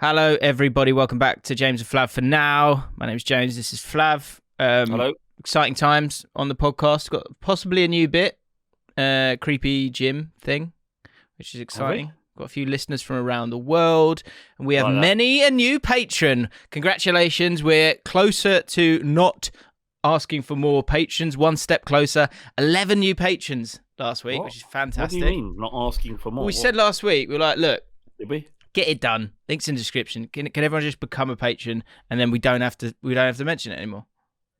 Hello, everybody. Welcome back to James and Flav for now. My name is James. This is Flav. Hello. Exciting times on the podcast. Got possibly a new bit, creepy gym thing, which is exciting. Got a few listeners from around the world, and we have many a new patron. Congratulations. We're closer to not asking for more patrons. One step closer. 11 new patrons last week, which is fantastic. What do you mean, not asking for more? Well, we said last week, we were like, look. Did we? Get it done. Links in the description. Can everyone just become a patron, and then we don't have to mention it anymple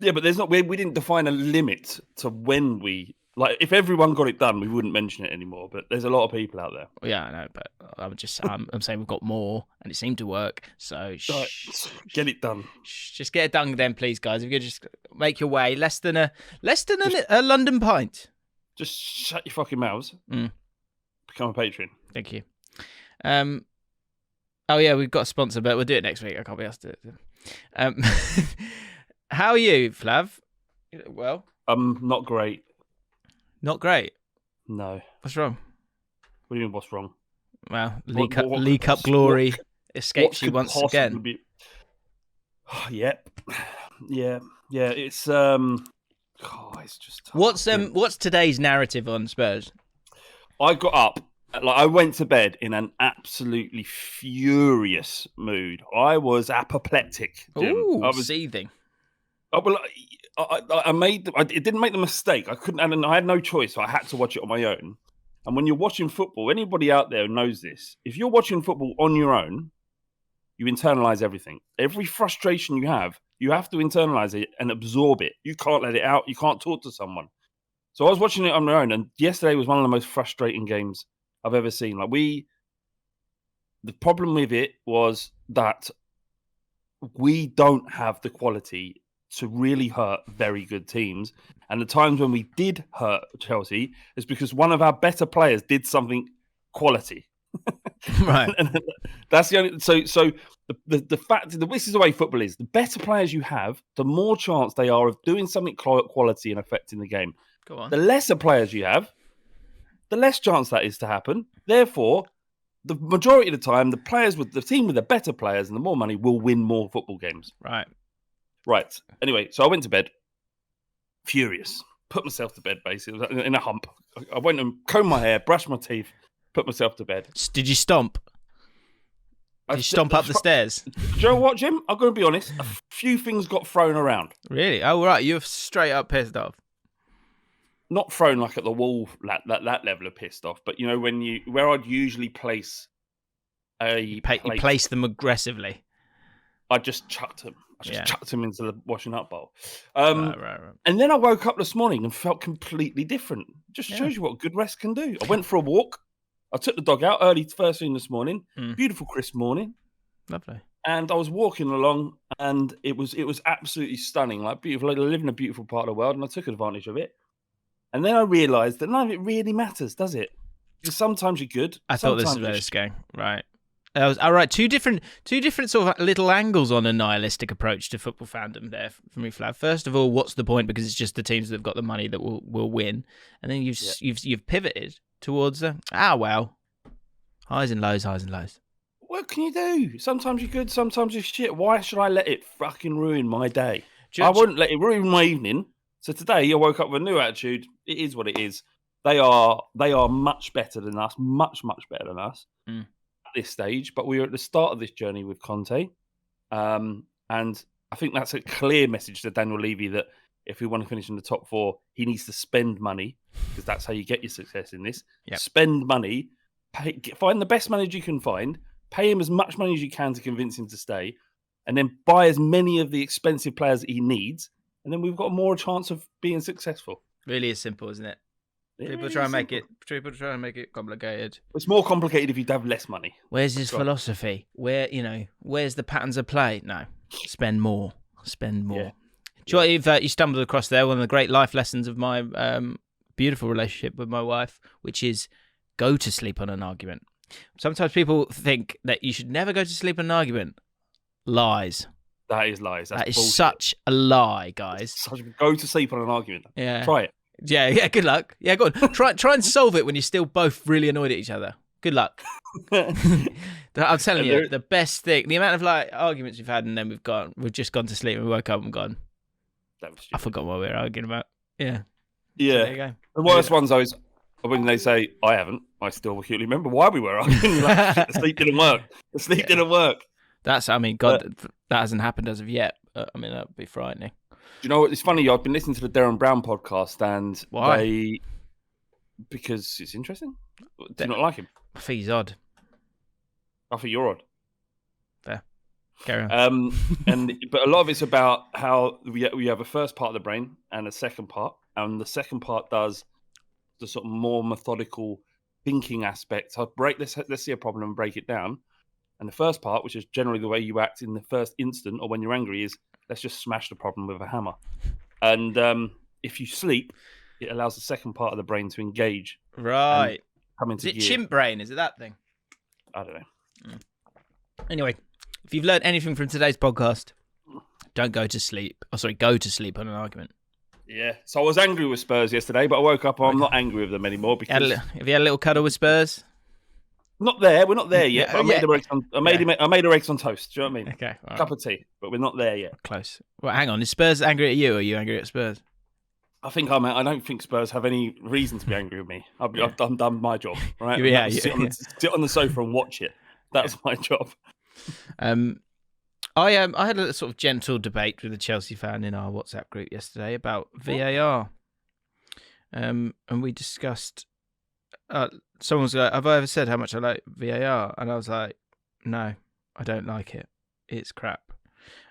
Yeah, but there's not. We didn't define a limit to when we If everyone got it done, we wouldn't mention it anymore. But there's a lot of people out there. Yeah, I know. But I'm saying we've got more, and it seemed to work. So get it done. Just get it done, then, please, guys. If you could just make your way, less than a London pint. Just shut your fucking mouths. Become a patron. Thank you. Oh, yeah, we've got a sponsor, but we'll do it next week. I can't be asked to do it. How are you, Flav? Well? Not great. Not great? No. What's wrong? What do you mean, what's wrong? Well, leak up glory escapes you once again. Yeah. It's it's just tough. What's today's narrative on Spurs? I got up. I went to bed in an absolutely furious mood. I was apoplectic. Jim. Ooh, I was seething. I didn't make the mistake. I couldn't, and I had no choice. So I had to watch it on my own. And when you're watching football, anybody out there knows this. If you're watching football on your own, you internalize everything. Every frustration you have to internalize it and absorb it. You can't let it out. You can't talk to someone. So I was watching it on my own, and yesterday was one of the most frustrating games I've ever seen. The problem with it was that we don't have the quality to really hurt very good teams. And the times when we did hurt Chelsea is because one of our better players did something quality. Right. And that's the only. So the fact that this is the way football is. The better players you have, the more chance they are of doing something quality and affecting the game. Go on. The lesser players you have, the less chance that is to happen. Therefore, the majority of the time, the team with the better players and the more money will win more football games. Right. Anyway, so I went to bed, furious. Put myself to bed, basically, in a hump. I went and combed my hair, brushed my teeth, put myself to bed. Did you stomp? Did you stomp up the stairs? Do you know what, Jim? I'm going to be honest. A few things got thrown around. Really? Oh, right. You're straight up pissed off. Not thrown like at the wall, that level of pissed off, but where I'd usually place you place them aggressively. I just chucked them. Chucked them into the washing up bowl. Right. And then I woke up this morning and felt completely different. Just shows you what good rest can do. I went for a walk. I took the dog out early, first thing this morning. Beautiful, crisp morning. Lovely. And I was walking along, and it was absolutely stunning, like beautiful. I live in a beautiful part of the world, and I took advantage of it. And then I realised that none of it really matters, does it? Because sometimes you're good. I thought this was where it's going. Right. All right. Two different sort of little angles on a nihilistic approach to football fandom there for me, Flav. First of all, what's the point? Because it's just the teams that have got the money that will win. And then you've pivoted towards highs and lows. What can you do? Sometimes you're good, sometimes you're shit. Why should I let it fucking ruin my day? I wouldn't let it ruin my evening. So today I woke up with a new attitude. It is what it is. They are much better than us, much better than us at this stage. But we are at the start of this journey with Conte, and I think that's a clear message to Daniel Levy that if we want to finish in the top four, he needs to spend money because that's how you get your success in this. Yep. Spend money, find the best manager you can find, pay him as much money as you can to convince him to stay, and then buy as many of the expensive players that he needs. And then we've got more chance of being successful. Really is simple, isn't it? People try and make it complicated. It's more complicated if you have less money. Where's his philosophy? Where's the patterns of play? No, spend more. Yeah. Do you know what you stumbled across there? One of the great life lessons of my beautiful relationship with my wife, which is go to sleep on an argument. Sometimes people think that you should never go to sleep on an argument. Lies. That is lies. That is such a lie, guys. Go to sleep on an argument. Yeah. Try it. Yeah, good luck. Yeah, go on. Try and solve it when you're still both really annoyed at each other. Good luck. I'm telling you, the best thing, the amount of like arguments we've had, and then we've just gone to sleep and we woke up and gone, I forgot what we were arguing about. Yeah. Yeah. So there you go. The worst ones though is when they say, I still acutely remember why we were arguing. Like, shit, the sleep didn't work. The sleep didn't work. God, that hasn't happened as of yet. That would be frightening. Do you know what? It's funny. I've been listening to the Darren Brown podcast, and why? Because it's interesting. Do you not like him? I think he's odd. I think you're odd. Fair. Carry on. But a lot of it's about how we have a first part of the brain and a second part, and the second part does the sort of more methodical thinking aspect. Let's see a problem and break it down. And the first part, which is generally the way you act in the first instant or when you're angry, is let's just smash the problem with a hammer. And if you sleep, it allows the second part of the brain to engage. Right. Come into gear. Is it chimp brain? Is it that thing? I don't know. Anyway, if you've learned anything from today's podcast, don't go to sleep. Go to sleep on an argument. Yeah. So I was angry with Spurs yesterday, but I woke up and I'm not angry with them anymore. Because have you had a little cuddle with Spurs? Not there. We're not there yet. But I made her eggs on toast. Do you know what I mean? Okay. Right. Cup of tea, but we're not there yet. Close. Well, hang on. Is Spurs angry at you, or are you angry at Spurs? I don't think Spurs have any reason to be angry with me. I've done my job, right? Sit on the sofa and watch it. That's my job. I had a sort of gentle debate with a Chelsea fan in our WhatsApp group yesterday about VAR. And we discussed. Someone was like, "Have I ever said how much I like VAR?" And I was like, "No, I don't like it. It's crap."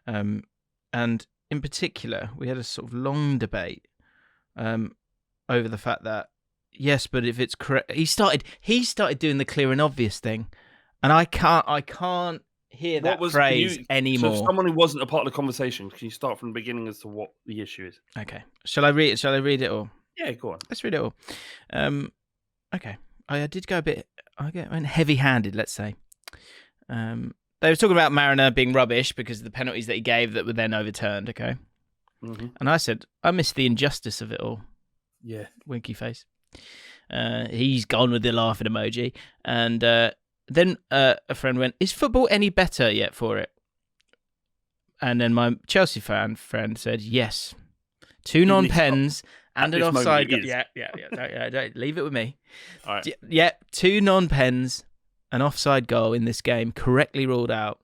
And in particular, we had a sort of long debate over the fact that yes, but if it's correct, he started doing the clear and obvious thing, and I can't hear that phrase anymore. So, someone who wasn't a part of the conversation, can you start from the beginning as to what the issue is? Okay, shall I read it all? Yeah, go on. Let's read it all. Okay. I did go I went heavy-handed, let's say. They were talking about Mariner being rubbish because of the penalties that he gave that were then overturned, okay? Mm-hmm. And I said, I miss the injustice of it all. Yeah. Winky face. He's gone with the laughing emoji. And then a friend went, is football any better yet for it? And then my Chelsea friend said, yes. 2 non-pens and an offside goal. Yeah. Don't leave it with me. All right. Yeah, 2 non-pens, an offside goal in this game, correctly ruled out.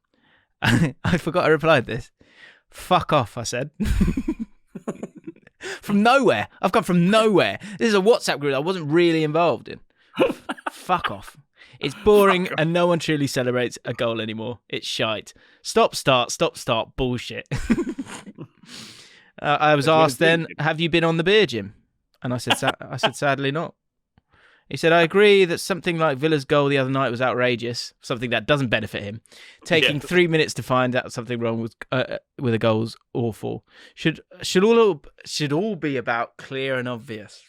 I forgot I replied this. Fuck off, I said. From nowhere. I've come from nowhere. This is a WhatsApp group I wasn't really involved in. Fuck off. It's boring and no one truly celebrates a goal anymore. It's shite. Stop, start, bullshit. I was asked then, have you been on the beer, Jim? And I said, sadly not. He said, I agree that something like Villa's goal the other night was outrageous, something that doesn't benefit him. Taking 3 minutes to find out something wrong with a goal's awful. Should all be about clear and obvious.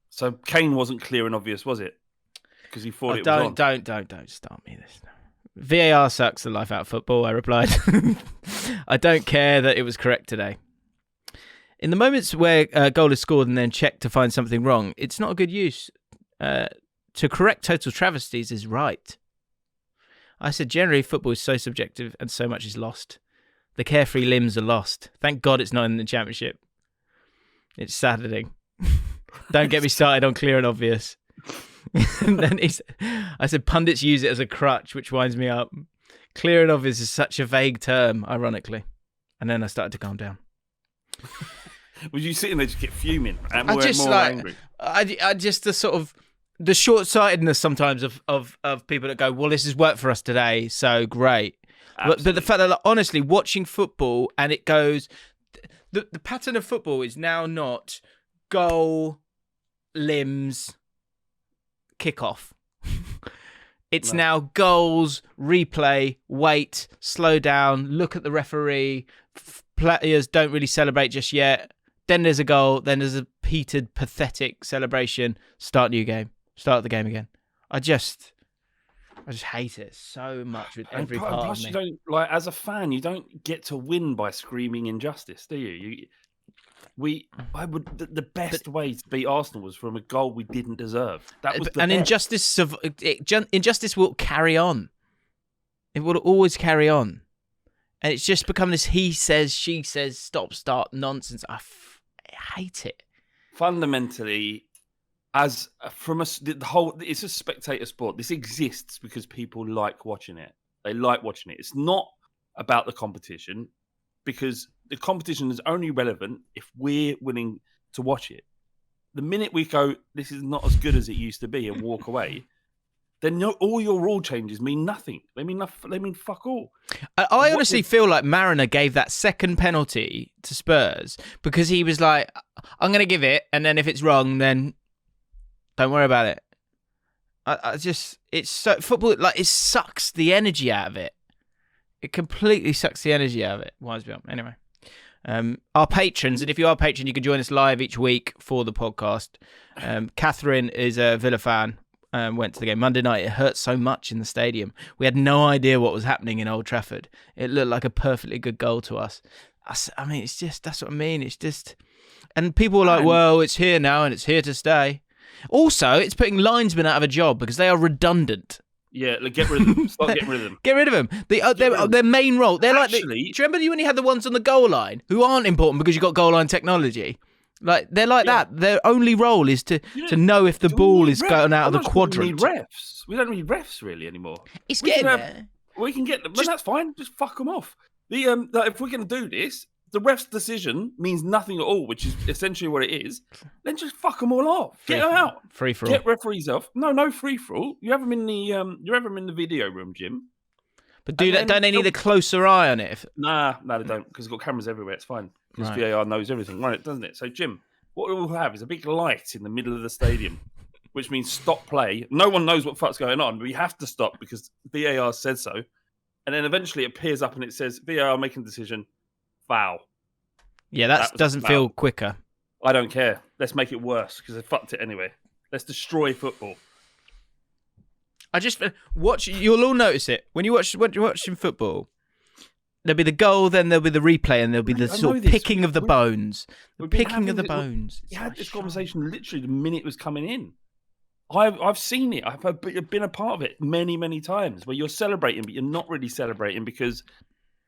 So Kane wasn't clear and obvious, was it? Because he thought it was on. Don't start me this. VAR sucks the life out of football, I replied. I don't care that it was correct today. In the moments where a goal is scored and then checked to find something wrong, it's not a good use. To correct total travesties is right. I said, generally, football is so subjective and so much is lost. The carefree limbs are lost. Thank God it's not in the Championship. It's saddening. Don't get me started on clear and obvious. And then I said, pundits use it as a crutch, which winds me up. Clear and obvious is such a vague term, ironically. And then I started to calm down. Was you sitting there just get fuming and more angry? I just the sort of the short-sightedness sometimes of people that go, well, this has worked for us today, so great. But the fact that, like, honestly, watching football and it goes, the pattern of football is now not goal, limbs, kickoff. It's now goals, replay, wait, slow down, look at the referee. Players don't really celebrate just yet. Then there's a goal. Then there's a heated, pathetic celebration. Start the game again. I just hate it so much with every part of me. You don't, like, as a fan, you don't get to win by screaming injustice, do you? The best way to beat Arsenal was from a goal we didn't deserve. That was the best. Injustice will carry on. It will always carry on. And it's just become this he says, she says, stop, start nonsense. I hate it. Fundamentally, it's a spectator sport. This exists because people like watching it. They like watching it. It's not about the competition, because the competition is only relevant if we're willing to watch it. The minute we go, this is not as good as it used to be, and walk away, then all your rule changes mean nothing. They mean nothing. They mean fuck all. I honestly feel like Mariner gave that second penalty to Spurs because he was like, I'm going to give it, and then if it's wrong, then don't worry about it. It's so football, like, it sucks the energy out of it. It completely sucks the energy out of it. Winds me up. Anyway, our patrons, and if you are a patron, you can join us live each week for the podcast. Catherine is a Villa fan. Went to the game Monday night. It hurt so much in the stadium. We had no idea what was happening in Old Trafford. It looked like a perfectly good goal to us. I mean, it's just, that's what I mean. It's just, and people are like, well, it's here now and it's here to stay. Also, it's putting linesmen out of a job because they are redundant. Yeah, get rid of them. Start getting rid of them. Get rid of them. Their main role. They're actually, do you remember when you had the ones on the goal line who aren't important because you got goal line technology? Like, they're like that. Their only role is to know if the ball is going out of the quadrant. We don't need refs really anymore. It's getting there. We can get them, but that's fine. Just fuck them off. If we're going to do this, the ref's decision means nothing at all, which is essentially what it is. Then just fuck them all off. Get them out. Free for all. Get referees off. No free for all. You have them in the video room, Jim. But don't they need a closer eye on it? Nah, they don't, because they've got cameras everywhere. It's fine. Because VAR knows everything, right? Doesn't it? So, Jim, what we'll have is a big light in the middle of the stadium, which means stop play. No one knows what fuck's going on, but we have to stop because VAR said so. And then eventually it appears up and it says, VAR making decision, foul. Yeah, that doesn't feel quicker. I don't care. Let's make it worse because they fucked it anyway. Let's destroy football. I just watch. You'll all notice it when you're watching football. There'll be the goal, then there'll be the replay, and there'll be the sort of picking of the bones. The picking of the bones. We had this conversation literally the minute it was coming in. I've seen it. I've been a part of it many, many times where you're celebrating, but you're not really celebrating because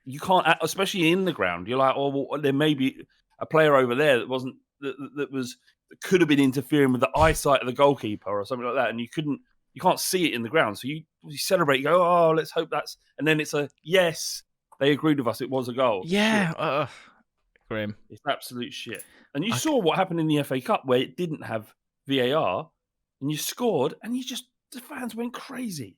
you can't, especially in the ground. You're like, oh, well, there may be a player over there that could have been interfering with the eyesight of the goalkeeper or something like that, and you can't see it in the ground. So you celebrate. You go, oh, let's hope that's, and then it's a yes. They agreed with us. It was a goal. Yeah. Grim. It's absolute shit. And you saw what happened in the FA Cup where it didn't have VAR and you scored and the fans went crazy.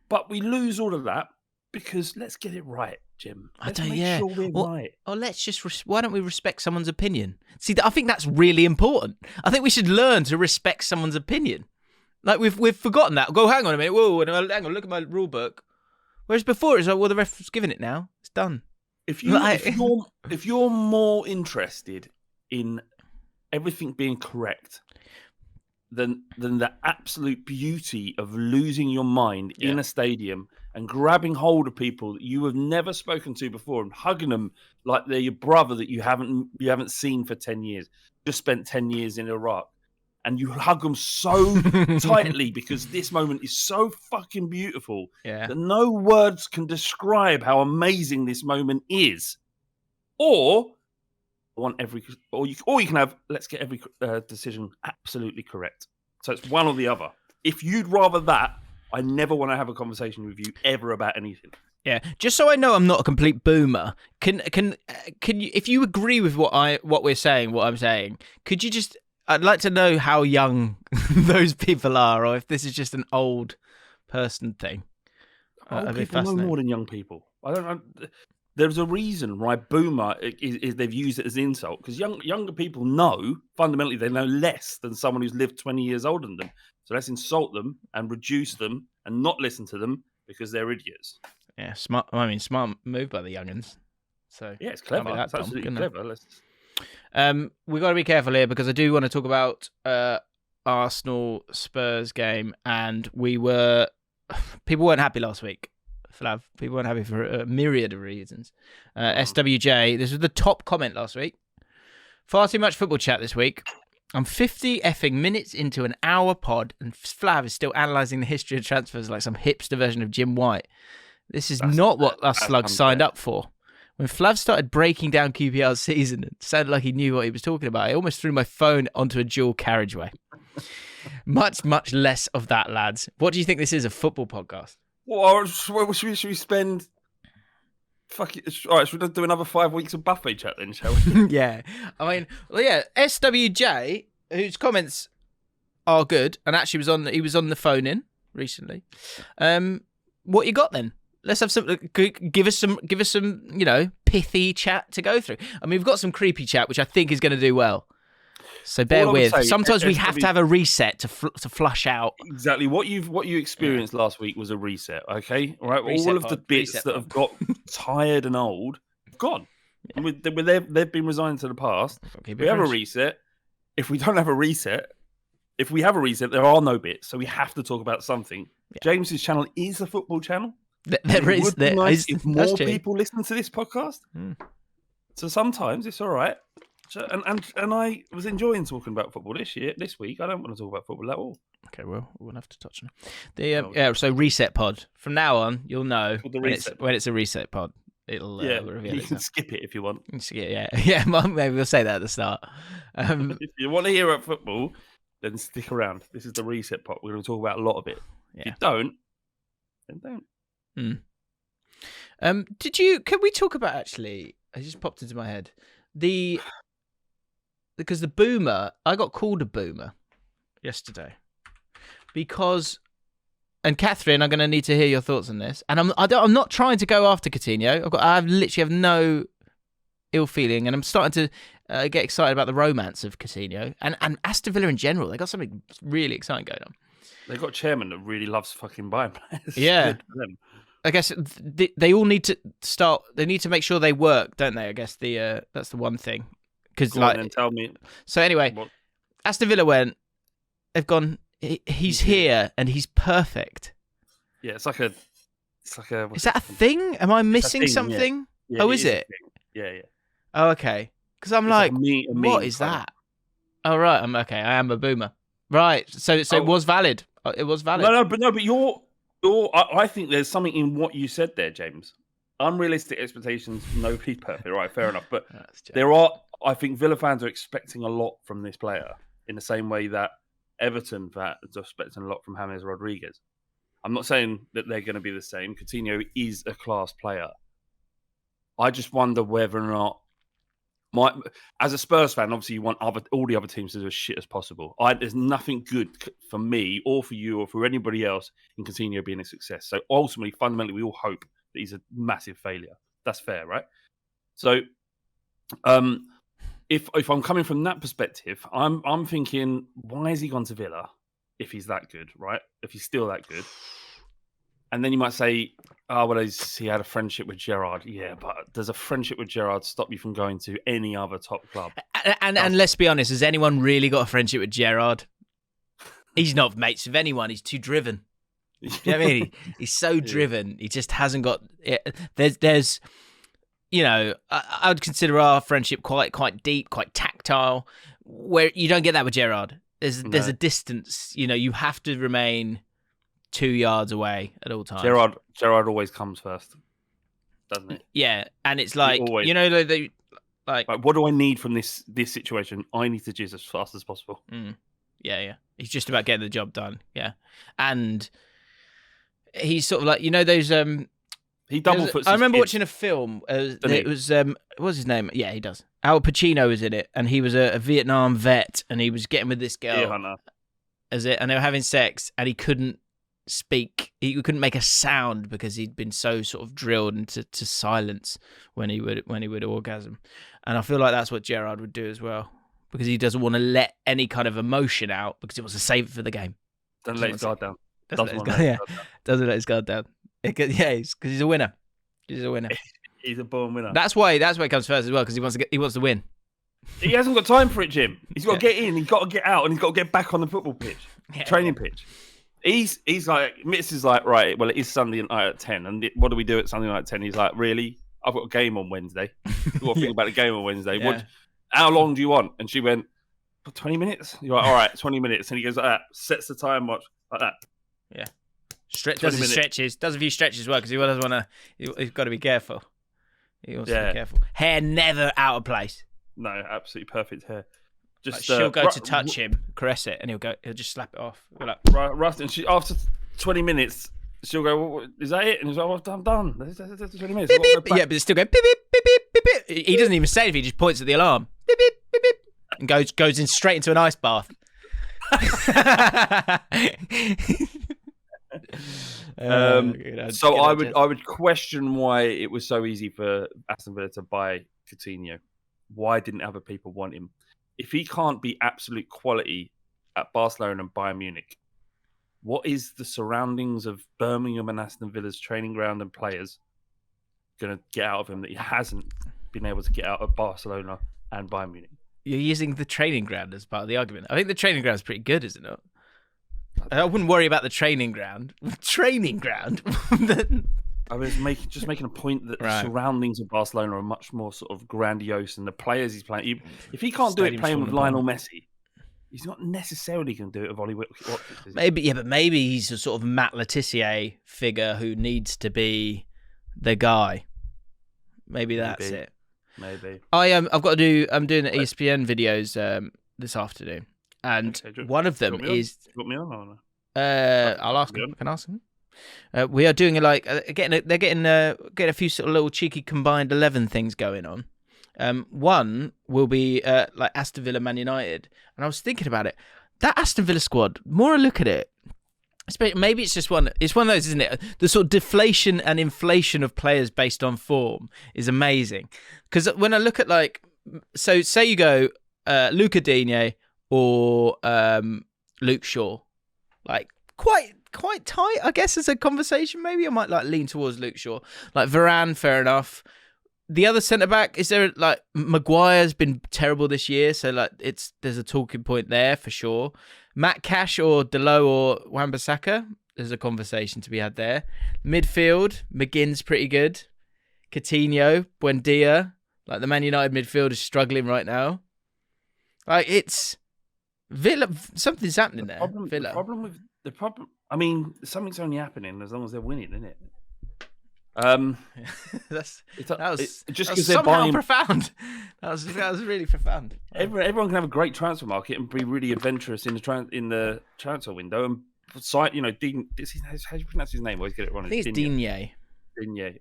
But we lose all of that because let's get it right, Jim. Let's make sure we're right. Or let's just, why don't we respect someone's opinion? See, I think that's really important. I think we should learn to respect someone's opinion. Like, we've forgotten that. Go, hang on a minute. Whoa, hang on, look at my rule book. Whereas before, it's like, well, the ref's given it now. It's done. If you're more interested in everything being correct than the absolute beauty of losing your mind in a stadium and grabbing hold of people that you have never spoken to before and hugging them like they're your brother that you haven't seen for 10 years, just spent 10 years in Iraq. And you hug them so tightly because this moment is so fucking beautiful that no words can describe how amazing this moment is. Or you can have, let's get every decision absolutely correct. So it's one or the other. If you'd rather that, I never want to have a conversation with you ever about anything. Yeah, just so I know I'm not a complete boomer. Can you, if you agree with what I'm saying, could you just? I'd like to know how young those people are, or if this is just an old person thing. Old people know more than young people. I don't know. There's a reason why boomer is they've used it as an insult, because younger people know, fundamentally, they know less than someone who's lived 20 years older than them. So let's insult them and reduce them and not listen to them because they're idiots. Yeah, smart. I mean, smart move by the young'uns. So yeah, it's clever. It's absolutely clever. We've got to be careful here because I do want to talk about Arsenal Spurs game, and people weren't happy last week. Flav, people weren't happy for a myriad of reasons. SWJ, this was the top comment last week Far too much football chat this week. I'm 50 effing minutes into an hour pod, and Flav is still analysing the history of transfers like some hipster version of Jim White. This is not what us slugs signed up for. When Flav started breaking down QPR's season, it sounded like he knew what he was talking about. I almost threw my phone onto a dual carriageway. Much, much less of that, lads. What do you think this is, a football podcast? Well, should we spend... Fuck it. All right, should we do another 5 weeks of buffet chat then, shall we? Yeah. I mean, well, yeah, SWJ, whose comments are good, and actually he was on the phone in recently. What you got then? Let's have some. Give us some. Pithy chat to go through. I mean, we've got some creepy chat, which I think is going to do well. So bear with. Sometimes we have to have a reset to flush out. Exactly. What you experienced last week was a reset. Okay, all right. All of the bits that have got tired and old, gone. Yeah. They've been resigned to the past. We have a reset. If we don't have a reset, there are no bits. So we have to talk about something. Yeah. James's channel is a football channel. There is. If more people listen to this podcast. So sometimes it's all right. So, and I was enjoying talking about football this week. I don't want to talk about football at all. Okay, well, we'll have to touch on it. So reset pod. From now on, you'll know when it's a reset pod. It'll reveal you can skip it if you want. Yeah. Maybe we'll say that at the start. If you want to hear about football, then stick around. This is the reset pod. We're going to talk about a lot of it. Yeah. If you don't, then don't. Can we talk about, actually, it just popped into my head, because the boomer, I got called a boomer yesterday because, and Catherine, I'm going to need to hear your thoughts on this, and I'm not trying to go after Coutinho. I literally have no ill feeling, and I'm starting to get excited about the romance of Coutinho and Aston Villa in general. They got something really exciting going on. They got a chairman that really loves fucking buying players. Yeah. I guess they all need to start. They need to make sure they work, don't they? I guess that's the one thing. Because tell me. So anyway, what? Aston Villa went. They've gone. He's here and he's perfect. Yeah, it's like a. Is that a thing? Am I missing something? Yeah. Oh, is it? Yeah. Oh, okay. Because I'm like, what is that? Oh, right. I am a boomer. Right. So it was valid. It was valid. No, but you're. I think there's something in what you said there, James. Unrealistic expectations. Nobody's perfect. Right, fair enough. But there are. I think Villa fans are expecting a lot from this player in the same way that Everton fans are expecting a lot from James Rodriguez. I'm not saying that they're going to be the same. Coutinho is a class player. I just wonder whether or not, as a Spurs fan, obviously you want all the other teams to do as shit as possible. There's nothing good for me or for you or for anybody else in Coutinho being a success. So ultimately, fundamentally, we all hope that he's a massive failure. That's fair, right? So, if I'm coming from that perspective, I'm thinking, why has he gone to Villa if he's that good, right? If he's still that good. And then you might say, oh, well, he had a friendship with Gerrard. Yeah, but does a friendship with Gerrard stop you from going to any other top club? And let's be honest, has anyone really got a friendship with Gerrard? He's not mates with anyone. He's too driven. You know what I mean? He's so driven. He just hasn't got... There's I would consider our friendship quite deep, quite tactile, where you don't get that with Gerrard. There's a distance. You have to remain 2 yards away at all times. Gerrard always comes first, doesn't it? Yeah, and it's like, like what do I need from this situation? I need to jizz as fast as possible. Yeah. He's just about getting the job done. Yeah, and he's sort of like those. He double foots. I remember watching a film. It was what's his name? Yeah, he does. Al Pacino was in it, and he was a Vietnam vet, and he was getting with this girl. And they were having sex, and he couldn't speak. He couldn't make a sound because he'd been so sort of drilled into silence when he would orgasm. And I feel like that's what Gerrard would do as well, because he doesn't want to let any kind of emotion out because he wants to save it for the game. Doesn't let his guard down. Doesn't let his guard down. Because he's a winner. He's a winner. He's a born winner. That's why he comes first as well, because he wants to win. He hasn't got time for it, Jim. He's got to get in. He's got to get out, and he's got to get back on the football pitch, training pitch. He's like, Mitz is like, right. Well, it is Sunday night at 10, and what do we do at Sunday night at 10? He's like, really? I've got a game on Wednesday. I've got to think about the game on Wednesday. Yeah. how long do you want? And she went, for 20 minutes. You're like, all right, 20 minutes. And he goes like that, sets the time watch like that. Yeah. Does his stretches, does a few stretches as well, because he doesn't want to, he's got to be careful. He wants to be careful. Hair never out of place. No, absolutely perfect hair. Just she'll go to touch him, caress it, and he'll just slap it off. Like, right, and she, after 20 minutes, she'll go, well, is that it? And he's like, well, I'm done. That's 20 minutes. Beep, beep. Yeah, but it's still going beep, beep, beep, beep, beep, beep. He doesn't even say anything, he just points at the alarm. Beep, beep, beep, beep. And goes in straight into an ice bath. So I would question why it was so easy for Aston Villa to buy Coutinho. Why didn't other people want him? If he can't be absolute quality at Barcelona and Bayern Munich, what is the surroundings of Birmingham and Aston Villa's training ground and players going to get out of him that he hasn't been able to get out of Barcelona and Bayern Munich? You're using the training ground as part of the argument. I think the training ground is pretty good, is it not? I wouldn't worry about the training ground. Training ground? I was making a point that the surroundings of Barcelona are much more sort of grandiose, and the players he's playing. If he can't do it playing with Lionel Messi, he's not necessarily going to do it with Ollie Watkins. But maybe he's a sort of Matt Letizia figure who needs to be the guy. Maybe that's it. Maybe. I'm doing the ESPN videos this afternoon, and one of them is. Got me on? I'll ask him. I can ask him. We are doing they're getting a few sort of little cheeky combined 11 things going on. One will be like Aston Villa, Man United, and I was thinking about it. That Aston Villa squad. More I look at it, maybe it's just one. It's one of those, isn't it? The sort of deflation and inflation of players based on form is amazing. Because when I look at so say you go Luca Digne or Luke Shaw, quite tight, I guess, as a conversation. Maybe I might lean towards Luke Shaw. Varane, fair enough. The other centre back, is there Maguire's been terrible this year, so there's a talking point there for sure. Matt Cash or Delo or Wan-Bissaka, there's a conversation to be had there. Midfield, McGinn's pretty good. Coutinho, Buendia, the Man United midfield is struggling right now. It's Villa. Something's happening there. The problem. I mean, something's only happening as long as they're winning, isn't it? That was somehow profound. That was really profound. Everyone can have a great transfer market and be really adventurous in the transfer window and cite. Dean. How do you pronounce his name? I always get it wrong. I think it's Digne. Digne.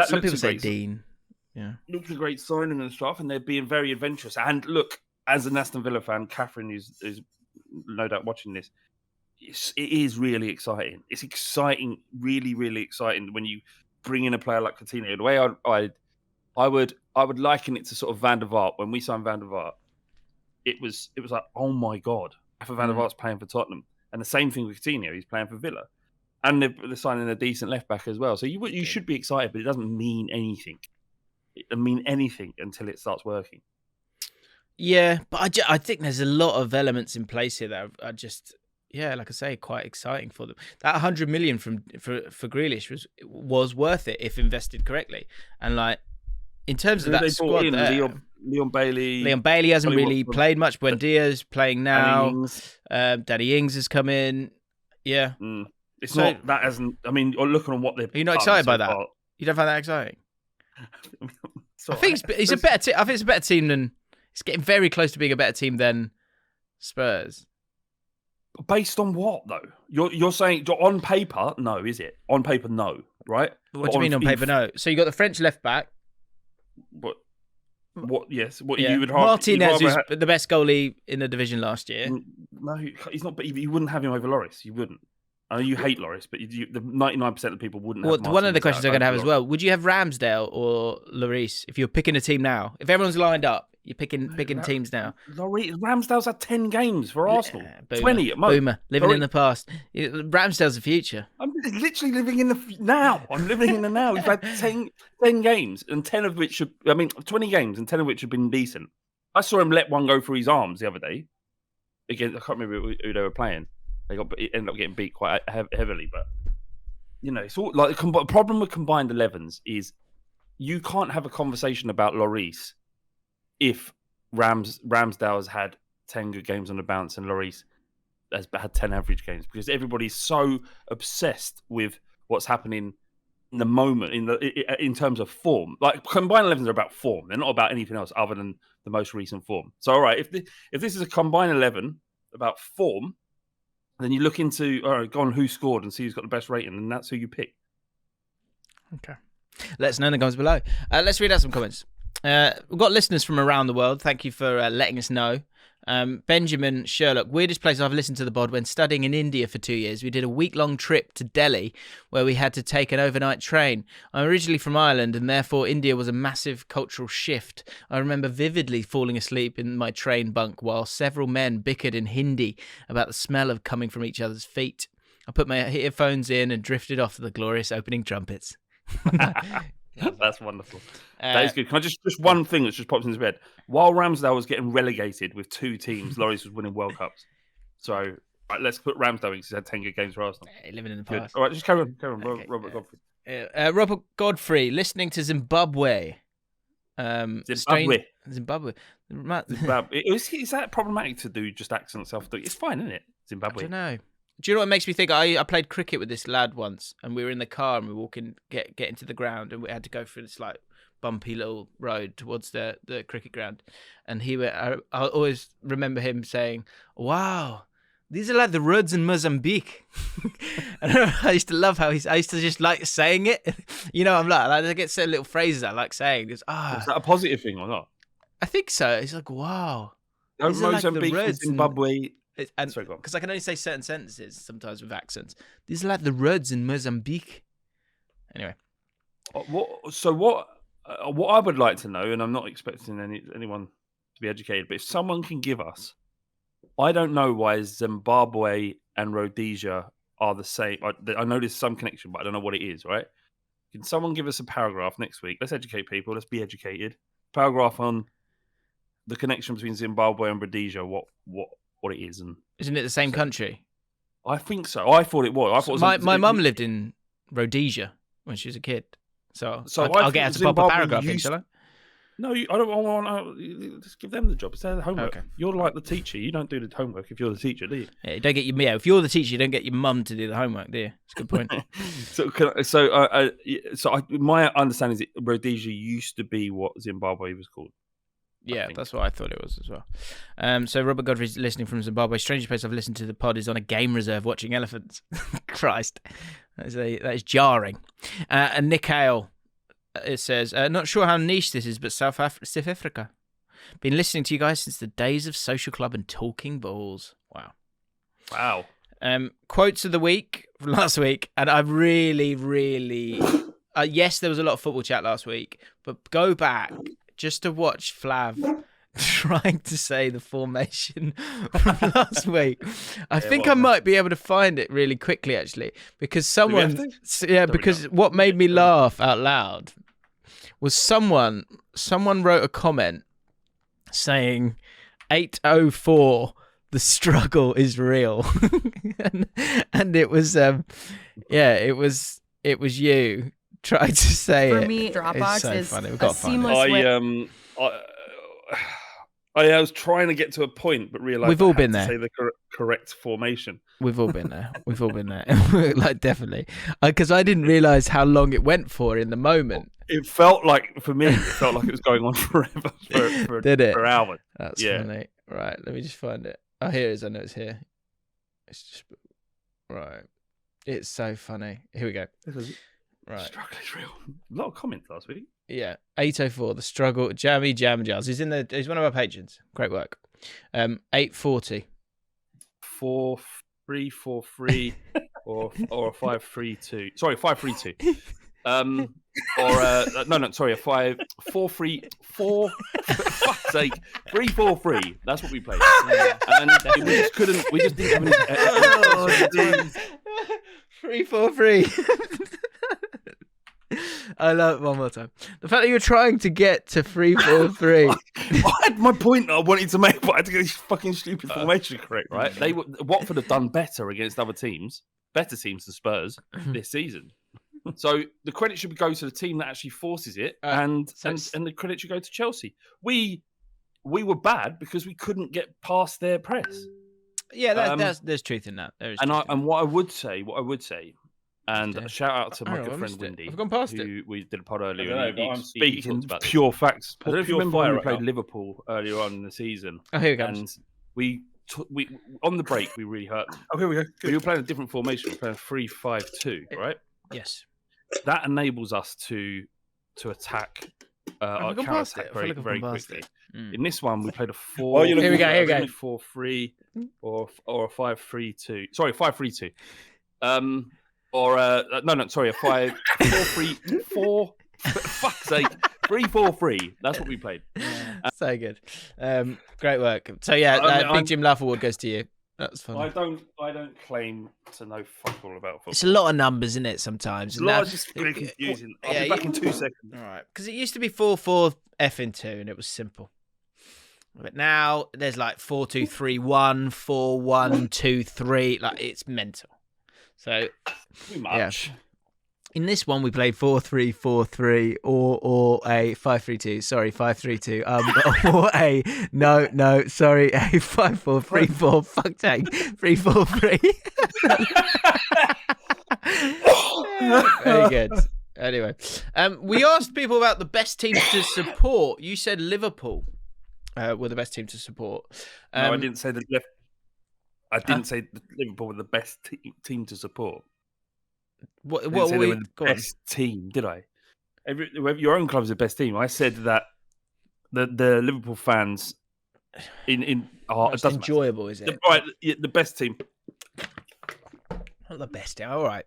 Some people say Dean. Yeah, looks a great signing and stuff, and they're being very adventurous. And look, as an Aston Villa fan, Catherine is no doubt watching this. It is really exciting. It's exciting, really, really exciting when you bring in a player like Coutinho. The way I would liken it to sort of Van der Vaart. When we signed Van der Vaart, it was like, oh my god, Rafa Van der Vaart's playing for Tottenham, and the same thing with Coutinho. He's playing for Villa, and they're signing a decent left back as well. So you should be excited, but it doesn't mean anything. It doesn't mean anything until it starts working. Yeah, but I think there's a lot of elements in place here that are just. Yeah, like I say, quite exciting for them. That 100 million for Grealish was worth it if invested correctly. And in terms of that squad, Leon Bailey. Leon Bailey hasn't really played much. Buendia's playing now. Danny Ings has come in. Yeah, it's not that hasn't. I mean, looking on what they're. Are you not excited by that? You don't find that exciting? I think it's a better. I think it's a better team than. It's getting very close to being a better team than Spurs. Based on what though? You're saying on paper, no, is it? On paper, no, right? What do you mean on paper, no? So you got the French left back. What? Yes. What you would have? Martinez, who's the best goalie in the division last year. No, he's not. But you wouldn't have him over Lloris. You wouldn't. I know you hate Lloris, but the 99% of people wouldn't. Have one of the questions I'm going to have as well. Would you have Ramsdale or Lloris if you're picking a team now? If everyone's lined up. You're picking teams now. Ramsdale's had 10 games for Arsenal. Boomer, 20 at most. Boomer, living in the past. Ramsdale's the future. I'm literally living in the now. I'm living in the now. We've had 10 games, and 10 of which 20 games, and 10 of which have been decent. I saw him let one go through his arms the other day. Again, I can't remember who they were playing. It ended up getting beat quite heavily, but it's all the problem with combined 11s is you can't have a conversation about Lloris if Ramsdale has had 10 good games on the bounce and Lloris has had 10 average games, because everybody's so obsessed with what's happening in the moment in terms of form. Like combined 11s are about form; they're not about anything else other than the most recent form. So, all right, if this is a combined 11 about form, then you look into go on who scored and see who's got the best rating, and that's who you pick. Okay, let us know in the comments below. Let's read out some comments. We've got listeners from around the world. Thank you for letting us know. Benjamin Sherlock, weirdest place I've listened to the pod: when studying in India for 2 years. We did a week-long trip to Delhi where we had to take an overnight train. I'm originally from Ireland and therefore India was a massive cultural shift. I remember vividly falling asleep in my train bunk while several men bickered in Hindi about the smell of coming from each other's feet. I put my earphones in and drifted off to the glorious opening trumpets. That's wonderful. That is good. Can I just one thing that's just popped into his head? While Ramsdale was getting relegated with 2 teams, Lloris was winning World Cups. So let's put Ramsdale in because he's had 10 good games for Arsenal. Living in the past. All right, just carry on. Okay, Robert Godfrey. Robert Godfrey, listening to Zimbabwe. Zimbabwe. Is that problematic to do just accent self? It's fine, isn't it? Zimbabwe. I don't know. Do you know what makes me think? I played cricket with this lad once, and we were in the car and we were walking, get into the ground, and we had to go through this like bumpy little road towards the cricket ground. And I always remember him saying, "Wow, these are like the roads in Mozambique." And I used to love how I used to just like saying it. You know, I get certain little phrases I like saying. Is that a positive thing or not? I think so. He's like, "Wow, these Mozambique, like Zimbabwe." Because I can only say certain sentences sometimes with accents. These are like the roads in Mozambique. Anyway, what I would like to know, and I'm not expecting anyone to be educated, but if someone can give us, I don't know why Zimbabwe and Rhodesia are the same. I know there's some connection, but I don't know what it is. Right? Can someone give us a paragraph next week? Let's educate people. Let's be educated. Paragraph on the connection between Zimbabwe and Rhodesia. What it is, and isn't it the same country? I think so. I thought it was. My mum lived in Rhodesia when she was a kid, so I'll get her to pop a paragraph in, shall I? No, I don't want to. Just give them the job. It's their homework. Okay. You're like the teacher. You don't do the homework if you're the teacher, do you? Yeah, you don't get your If you're the teacher, you don't get your mum to do the homework, do you? It's a good point. My understanding is that Rhodesia used to be what Zimbabwe was called. Yeah, that's what I thought it was as well. So Robert Godfrey's listening from Zimbabwe. Strangest place I've listened to the pod is on a game reserve watching elephants. Christ, that is jarring. And Nick Hale, it says, not sure how niche this is, but South Africa. Been listening to you guys since the days of Social Club and Talking Balls. Wow. Quotes of the week from last week, and I really, really, yes, there was a lot of football chat last week, but go back just to watch Flav trying to say the formation from last week. I think I might be able to find it really quickly, actually, because what made me laugh out loud was someone wrote a comment saying 804, the struggle is real. and it was you tried to say For it. me, Dropbox so is funny. We've got a seamless way. I was trying to get to a point, but realised we've all been there. Say the correct formation. We've all been there. Like, definitely. Because I didn't realise how long it went for in the moment. It felt like, for me, it was going on forever. Did it? For hours. That's funny. Right, let me just find it. Oh, here it is. I know it's here. It's just... Right. It's so funny. Here we go. Right. Struggle is real. A lot of comments last week. Yeah. 804, the struggle. Jammy Jam Jars. He's one of our patrons. Great work. 840. 4-3-4-3 or a 5-3-2. Sorry, 5-3-2. A 5-4-3-4. For fuck's sake, 3-4-3. That's what we played. And we just didn't have any. 3-4-3. I love it. One more time. The fact that you're trying to get to 3-4-3. I had my point that I wanted to make, but I had to get this fucking stupid formation correct, right? Watford have done better against other teams, better teams than Spurs this season. So the credit should go to the team that actually forces it, and the credit should go to Chelsea. We we were bad because we couldn't get past their press. Yeah, there's truth in that. And what I would say, and a shout out to my good friend Windy. I've gone past who it. we did a pod earlier. I'm speaking pure facts. I don't know if you remember when we played now. Liverpool earlier on in the season. Oh, here we go. And we on the break we really hurt them. Oh, here we go. Good. We were playing a different formation. We were playing 3-5-2, right? Yes. That enables us to attack our counter-attack very quickly. In this one, we played a 4. Oh, here we go. 4-3 or a 5-3-2. Sorry, 5-3-2. Sorry, a 5-4-3-4. For fuck's sake, 3-4-3. That's what we played. So good. Great work. So yeah, Big Jim Laugh Award goes to you. That's fun. I don't claim to know fuck all about football. It's a lot of numbers, isn't it? Sometimes. It's a lot of just really confusing. I'll be back in 2 seconds. All right, because it used to be 4-4-2, and it was simple. But now there's like 4-2-3-1, 4-1-2-3. Like it's mental. So too much. Yeah. In this one, we played 4-3-4-3 or a 5-3-2. Sorry, 5-3-2. Or a sorry, a 5-4-3-4. Fuck take 3-4-3. Very good. Anyway, we asked people about the best teams to support. You said Liverpool were the best team to support. No, I didn't say I didn't say Liverpool were the best team to support. What were we? The best team, did I? Your own club's the best team. I said that the Liverpool fans most enjoyable, is it? The best team. Not the best team. All right.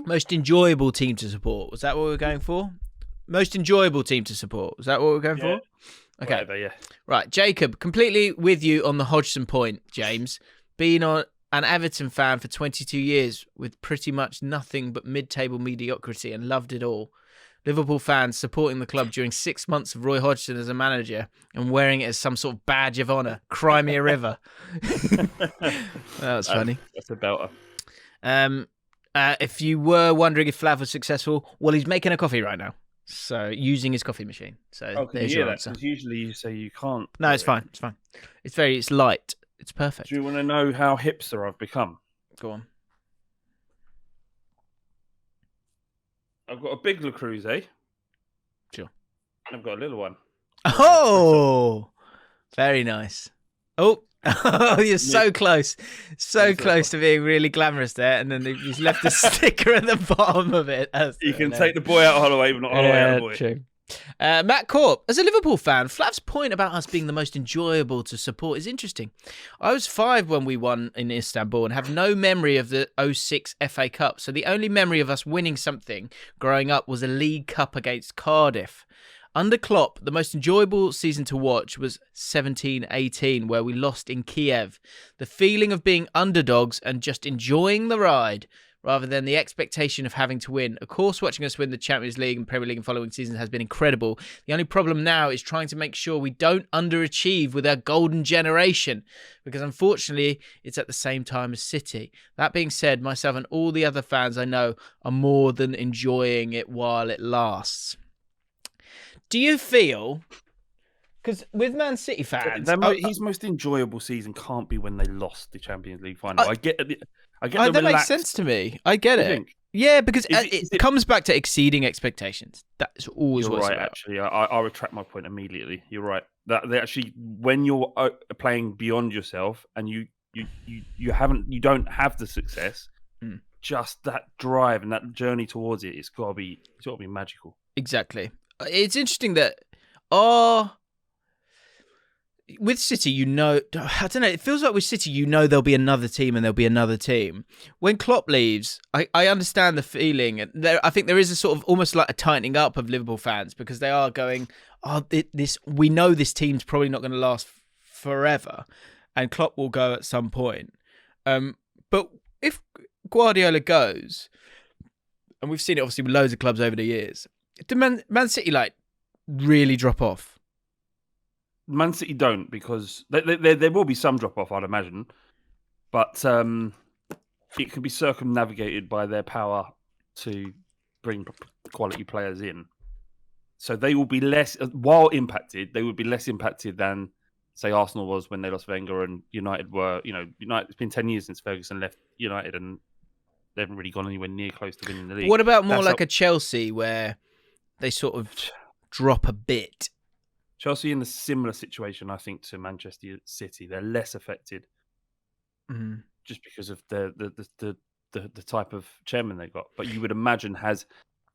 Most enjoyable team to support. Was that what we were going for? Most enjoyable team to support. Was that what we were going for? Okay. Whatever, yeah. Right, Jacob, completely with you on the Hodgson point, James. Being an Everton fan for 22 years with pretty much nothing but mid-table mediocrity and loved it all. Liverpool fans supporting the club during 6 months of Roy Hodgson as a manager and wearing it as some sort of badge of honour. Cry me a river. That was funny. That's about if you were wondering if Flav was successful, well, he's making a coffee right now. So, using his coffee machine. So, there's your answer. Usually you say you can't. No, it's fine. It's fine. It's light. It's perfect. Do you want to know how hipster I've become? Go on. I've got a big Le Creuset, eh? Sure. I've got a little one. Oh! Very nice. Oh, you're so close. So close to being really glamorous there, and then you've left a sticker at the bottom of it. You can take the boy out of Holloway, but not Holloway out of the boy. True. Matt Corp, as a Liverpool fan, Flav's point about us being the most enjoyable to support is interesting. I was 5 when we won in Istanbul and have no memory of the 2006 FA Cup, so the only memory of us winning something growing up was a League Cup against Cardiff. Under Klopp, the most enjoyable season to watch was 17-18, where we lost in Kiev. The feeling of being underdogs and just enjoying the ride, rather than the expectation of having to win. Of course, watching us win the Champions League and Premier League in following seasons has been incredible. The only problem now is trying to make sure we don't underachieve with our golden generation, because unfortunately, it's at the same time as City. That being said, myself and all the other fans I know are more than enjoying it while it lasts. Do you feel... Because with Man City fans... his most enjoyable season can't be when they lost the Champions League final. I get that makes sense to me. I get it. Yeah, because it comes back to exceeding expectations. That's always You're what it's right, about. actually. I retract my point immediately. You're right. That they actually, when you're playing beyond yourself and you don't have the success, just that drive and that journey towards it's got to be magical. Exactly. It's interesting that with City, I don't know, it feels like with City, there'll be another team and there'll be another team. When Klopp leaves, I understand the feeling. I think there is a sort of almost like a tightening up of Liverpool fans because they are going, we know this team's probably not going to last forever and Klopp will go at some point. But if Guardiola goes, and we've seen it obviously with loads of clubs over the years, do Man City really drop off? Man City don't, because there will be some drop off, I'd imagine, but it can be circumnavigated by their power to bring quality players in. So they will be less, while impacted, they would be less impacted than, say, Arsenal was when they lost Wenger, and United were, United. It's been 10 years since Ferguson left United, and they haven't really gone anywhere near close to winning the league. What about more like a Chelsea where they sort of drop a bit? Chelsea in a similar situation, I think, to Manchester City. They're less affected just because of the type of chairman they got. But you would imagine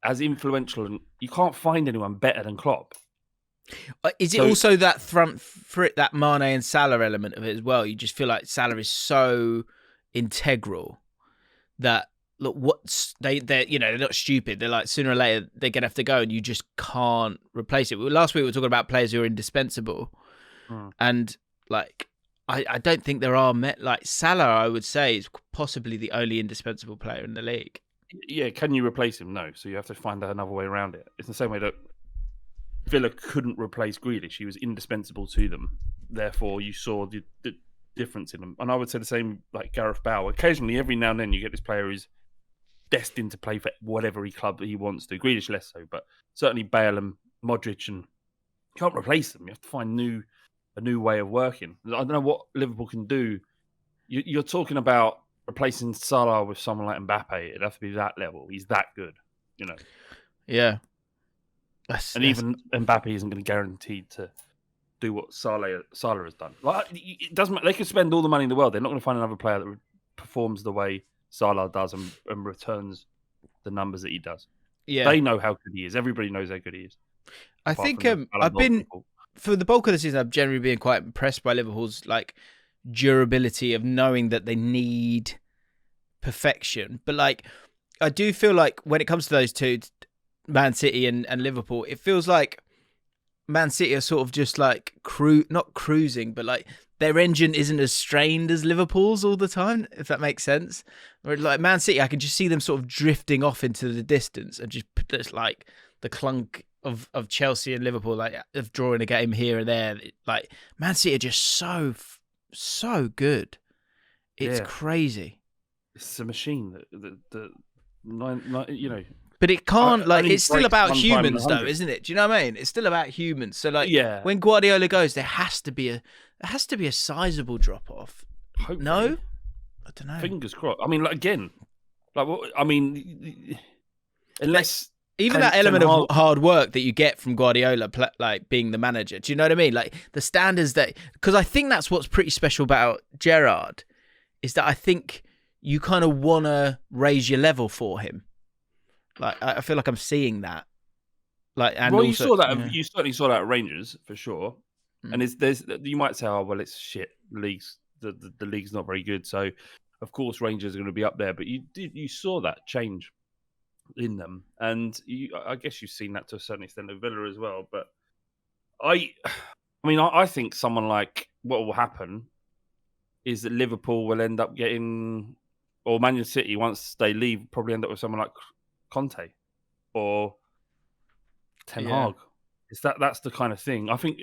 as influential, and you can't find anyone better than Klopp. Is it also that that Mane and Salah element of it as well? You just feel like Salah is so integral that they're not stupid. They're like, sooner or later they're gonna have to go, and you just can't replace it. Last week we were talking about players who are indispensable, and like I don't think there are like Salah. I would say is possibly the only indispensable player in the league. Yeah, can you replace him? No, so you have to find another way around it. It's the same way that Villa couldn't replace Grealish. He was indispensable to them. Therefore, you saw the difference in them. And I would say the same like Gareth Bale. Occasionally, every now and then, you get this player who's destined to play for whatever club he wants to. Grealish less so, but certainly Bale and Modric, and you can't replace them. You have to find a new way of working. I don't know what Liverpool can do. You're talking about replacing Salah with someone like Mbappe. It'd have to be that level. He's that good, Yeah. Even Mbappe isn't going to guarantee to do what Salah has done. Like, it doesn't. They could spend all the money in the world. They're not going to find another player that performs the way Salah does and returns the numbers that he does. Yeah, they know how good he is. Everybody knows how good he is. I think I've been for the bulk of the season. I've generally been quite impressed by Liverpool's like durability of knowing that they need perfection. But like, I do feel like when it comes to those two, Man City and Liverpool, it feels like Man City are sort of just like not cruising, but like their engine isn't as strained as Liverpool's all the time, if that makes sense. Or like Man City, I can just see them sort of drifting off into the distance and just like the clunk of Chelsea and Liverpool, like of drawing a game here and there. Like Man City are just so good. It's crazy. It's a machine. But it can't, like, it's still about humans, though, isn't it? Do you know what I mean? It's still about humans. So, like, when Guardiola goes, there has to be a sizable drop off. Hopefully. No, I don't know. Fingers crossed. I mean, like, again, like, unless even that element of hard work that you get from Guardiola, like being the manager. Do you know what I mean? Like the standards because I think that's what's pretty special about Gerrard, is that I think you kind of want to raise your level for him. Like I feel like I'm seeing that. Like, and well, also, you saw that. You certainly saw that at Rangers for sure. And you might say, oh well, it's shit. The league's not very good, so of course Rangers are going to be up there. But you saw that change in them, and I guess you've seen that to a certain extent at Villa as well. But I think someone like what will happen is that Liverpool will end up getting, or Man City once they leave, probably end up with someone like Conte or Ten Hag. That's the kind of thing. I think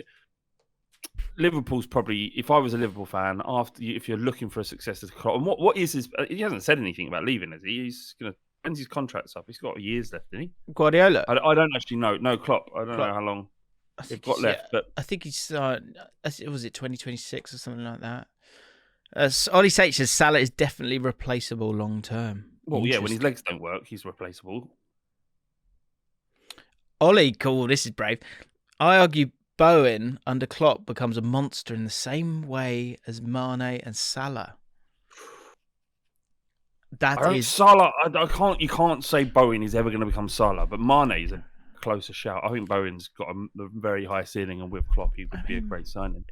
Liverpool's probably, if I was a Liverpool fan, if you're looking for a successor to Klopp, and what is his? He hasn't said anything about leaving, has he? He's gonna. When's his contract's up? He's got years left, didn't he? Guardiola? I don't actually know. No, Klopp. I don't know how long they've got left. But I think he's, was it 2026 or something like that? Ollie says Salah is definitely replaceable long term. Well, yeah, when his legs don't work, he's replaceable. Ollie, cool, this is brave. I argue Bowen under Klopp becomes a monster in the same way as Mane and Salah. Salah. You can't say Bowen is ever going to become Salah, but Mane is a closer shout. I think Bowen's got a very high ceiling, and with Klopp, he would be a great signing.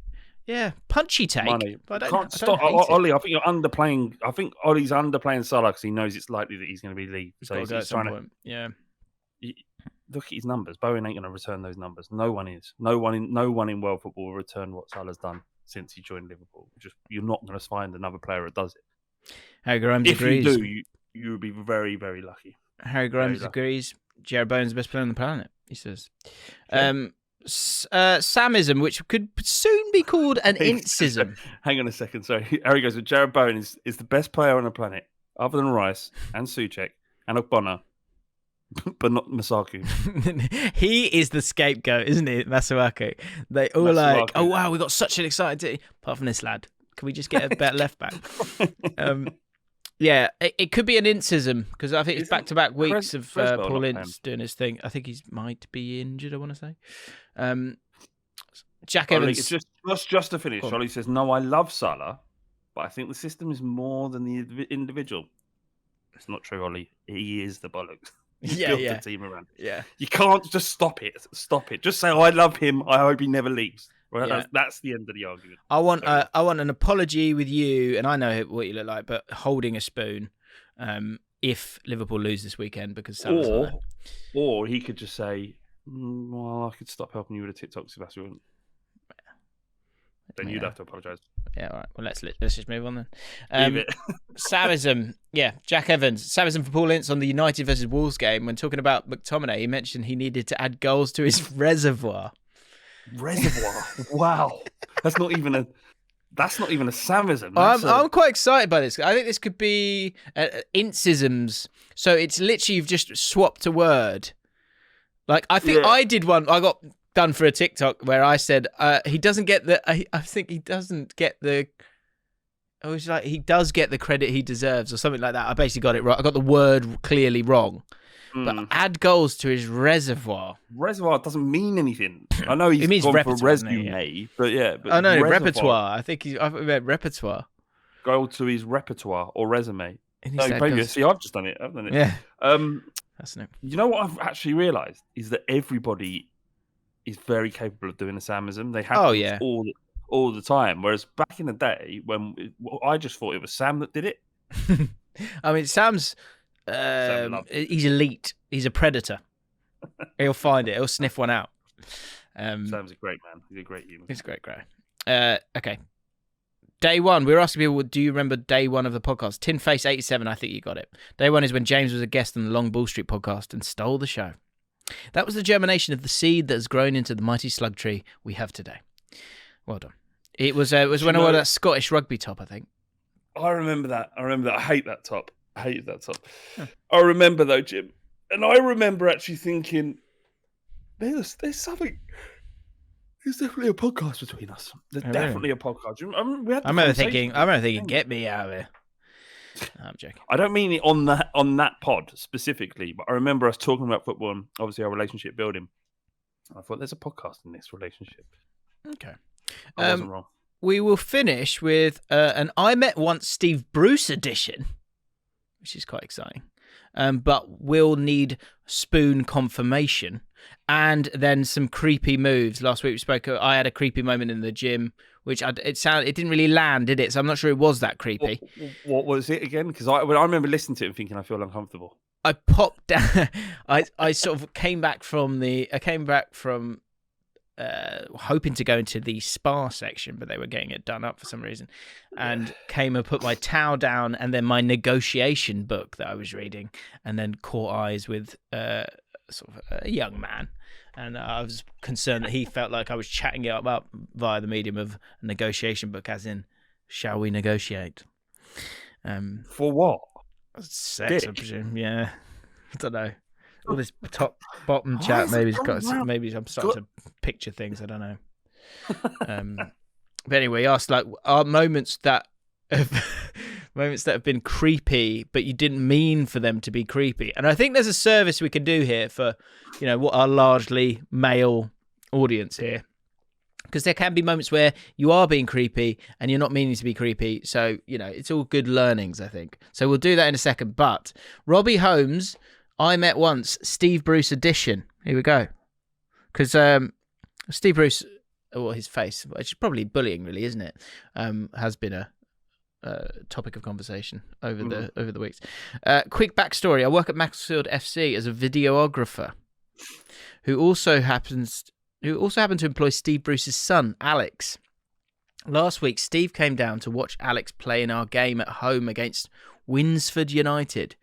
Yeah, punchy take. Mane. But I can't stop Ollie. I think you're underplaying. I think Ollie's underplaying Salah because he knows it's likely that he's going to be leave. So he's trying to. Yeah. Look at his numbers. Bowen ain't going to return those numbers. No one is. No one in world football will return what Salah's done since he joined Liverpool. You're not going to find another player that does it. Harry Grimes agrees. If you do, you would be very, very lucky. Harry Grimes agrees. Jared Bowen's the best player on the planet, he says. Sure. Samism, which could soon be called an incism. Hang on a second. Sorry. Harry goes, Jared Bowen is the best player on the planet, other than Rice and Souček and Ogbonna. but not Masuaku. He is the scapegoat, isn't he, Masuaku? They all like, oh wow, we got such an exciting team. Apart from this lad, can we just get a better left back? Yeah, it could be an Incism because I think it's back-to-back weeks of Paul Ince doing his thing. I think he might be injured, I want to say. Jack Evans. Just to finish, Ollie says, no, I love Salah, but I think the system is more than the individual. It's not true, Ollie. He is the bollocks. He's built the team around. Yeah. You can't just stop it. Just say, I love him. I hope he never leaves. Right? Yeah. That's the end of the argument. I want an apology with you, and I know what you look like, but holding a spoon if Liverpool lose this weekend because Salah's or he could just say, well, I could stop helping you with the TikToks if that's what you want. Then you'd have to apologise. Yeah, all right. Well, let's just move on then. Leave it. Savism. Yeah, Jack Evans. Savism for Paul Ince on the United versus Wolves game. When talking about McTominay, he mentioned he needed to add goals to his reservoir. Reservoir? Wow. That's not even a Savism. I'm quite excited by this. I think this could be Incisms. So it's literally you've just swapped a word. Like, I think I did one. I got done for a TikTok where I said he doesn't get the. I think he doesn't get the. I was like, he does get the credit he deserves, or something like that. I basically got it right. I got the word clearly wrong. But add goals to his reservoir. Reservoir doesn't mean anything. I know he's gone for resume, but yeah. But I know repertoire. I think I meant repertoire. Goal to his repertoire or resume. See, I've just done it. I've done it. Yeah. That's no. You know what I've actually realised is that everybody is very capable of doing a Samism. They have all the time. Whereas back in the day, when I just thought it was Sam that did it. I mean, Sam's. He's elite. He's a predator. He'll find it. He'll sniff one out. Sam's a great man. He's a great human. He's a great guy. Okay. Day one. We were asking people, do you remember day one of the podcast? Tinface87, I think you got it. Day one is when James was a guest on the Long Ball Street podcast and stole the show. That was the germination of the seed that has grown into the mighty slug tree we have today. Well done. It was when I wore that Scottish rugby top, I think. I remember that. I hate that top. Huh. I remember though, Jim, and I remember actually thinking, "There's something. There's definitely a podcast between us. There's definitely a podcast." I remember thinking, "Get me out of here." No, I'm joking. I don't mean it on that pod specifically, but I remember us talking about football and obviously our relationship building. I thought there's a podcast in this relationship. Okay, I wasn't wrong. We will finish with an I Met Once Steve Bruce edition, which is quite exciting. But we'll need spoon confirmation and then some creepy moves. Last week we spoke. I had a creepy moment in the gym, which it didn't really land, did it? So I'm not sure it was that creepy. What was it again? Because I remember listening to it and thinking I feel uncomfortable. I popped down. I sort of came back from hoping to go into the spa section, but they were getting it done up for some reason, and came and put my towel down and then my negotiation book that I was reading, and then caught eyes with sort of a young man, and I was concerned that he felt like I was chatting it up via the medium of a negotiation book, as in, shall we negotiate? For what? Sex, I presume. Yeah, I don't know. All this top-bottom chat, maybe I'm starting to picture things. I don't know. But anyway, he asked, like, are moments that have been creepy, but you didn't mean for them to be creepy. And I think there's a service we can do here for, what our largely male audience here. Because there can be moments where you are being creepy and you're not meaning to be creepy. So, it's all good learnings, I think. So we'll do that in a second. But Robbie Holmes... I Met Once, Steve Bruce edition. Here we go. Because Steve Bruce, his face, which is probably bullying, really, isn't it? Has been a topic of conversation over the weeks. Quick backstory: I work at Macclesfield FC as a videographer, who also happened to employ Steve Bruce's son, Alex. Last week, Steve came down to watch Alex play in our game at home against Winsford United.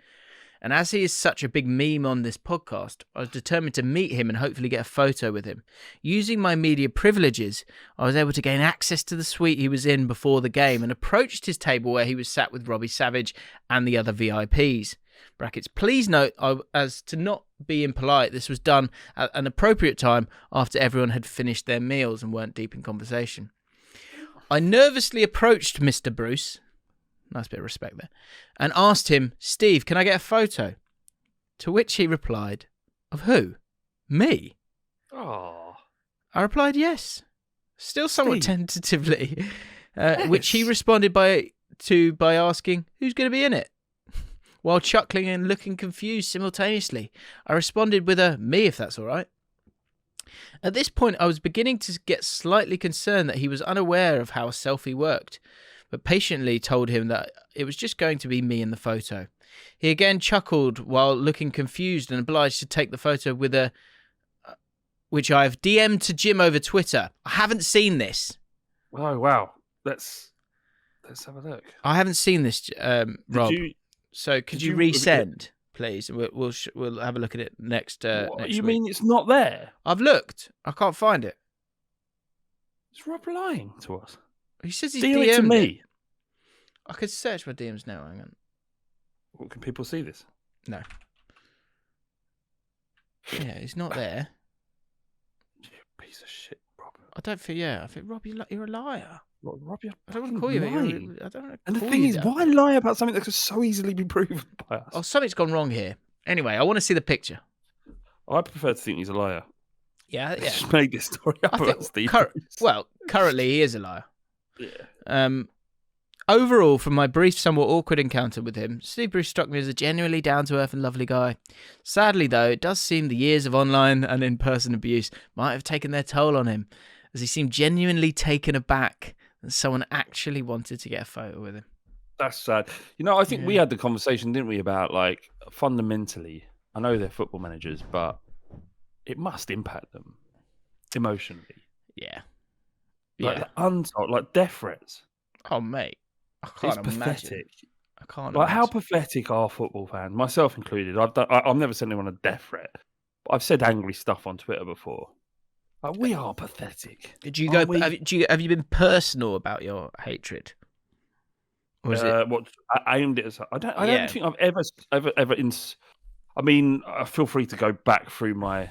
And as he is such a big meme on this podcast, I was determined to meet him and hopefully get a photo with him. Using my media privileges, I was able to gain access to the suite he was in before the game and approached his table where he was sat with Robbie Savage and the other VIPs. Brackets. Please note, as to not be impolite, this was done at an appropriate time after everyone had finished their meals and weren't deep in conversation. I nervously approached Mr. Bruce, nice bit of respect there, and asked him, Steve, can I get a photo? To which he replied, of who? Me? Oh. I replied, yes. Still somewhat tentatively, Yes. which he responded by asking, who's going to be in it? While chuckling and looking confused simultaneously, I responded with a me if that's all right. At this point, I was beginning to get slightly concerned that he was unaware of how a selfie worked, but patiently told him that it was just going to be me in the photo. He again chuckled while looking confused and obliged to take the photo with a... which I've DM'd to Jim over Twitter. I haven't seen this. Oh, wow. Let's have a look. I haven't seen this, Rob. So could you resend, please? And we'll have a look at it next. What, next you week. mean it's not there? I've looked. I can't find it. Is Rob lying to us? He says he's Deal DM'd it to me. it. I could search my DMs now. Hang on. Well, can people see this? No. Yeah, he's not there. You piece of shit, Rob. I don't think. Yeah, I think Rob, you're a liar. Rob, you're I don't want to call you. lying. I don't want to. And the call thing you is, that. why lie about something that could so easily be proven by us? Oh, something's gone wrong here. Anyway, I want to see the picture. I prefer to think he's a liar. Yeah. I just made this story up about Steve. Currently he is a liar. Yeah. Overall, from my brief, somewhat awkward encounter with him, Steve Bruce struck me as a genuinely down-to-earth and lovely guy. Sadly, though, it does seem the years of online and in-person abuse might have taken their toll on him, as he seemed genuinely taken aback that someone actually wanted to get a photo with him. That's sad. You know, I think we had the conversation, didn't we, about, like, fundamentally, I know they're football managers, but it must impact them emotionally. Yeah. Like death threats. Oh, mate. I can't imagine. Pathetic. I can't Like, imagine. how pathetic are football fans, myself included? I've never sent anyone a death threat, but I've said angry stuff on Twitter before. Like, we are pathetic. Did you go? Have you been personal about your hatred? Or is it? What I aimed it as? I don't think I've ever. I mean, feel free to go back through my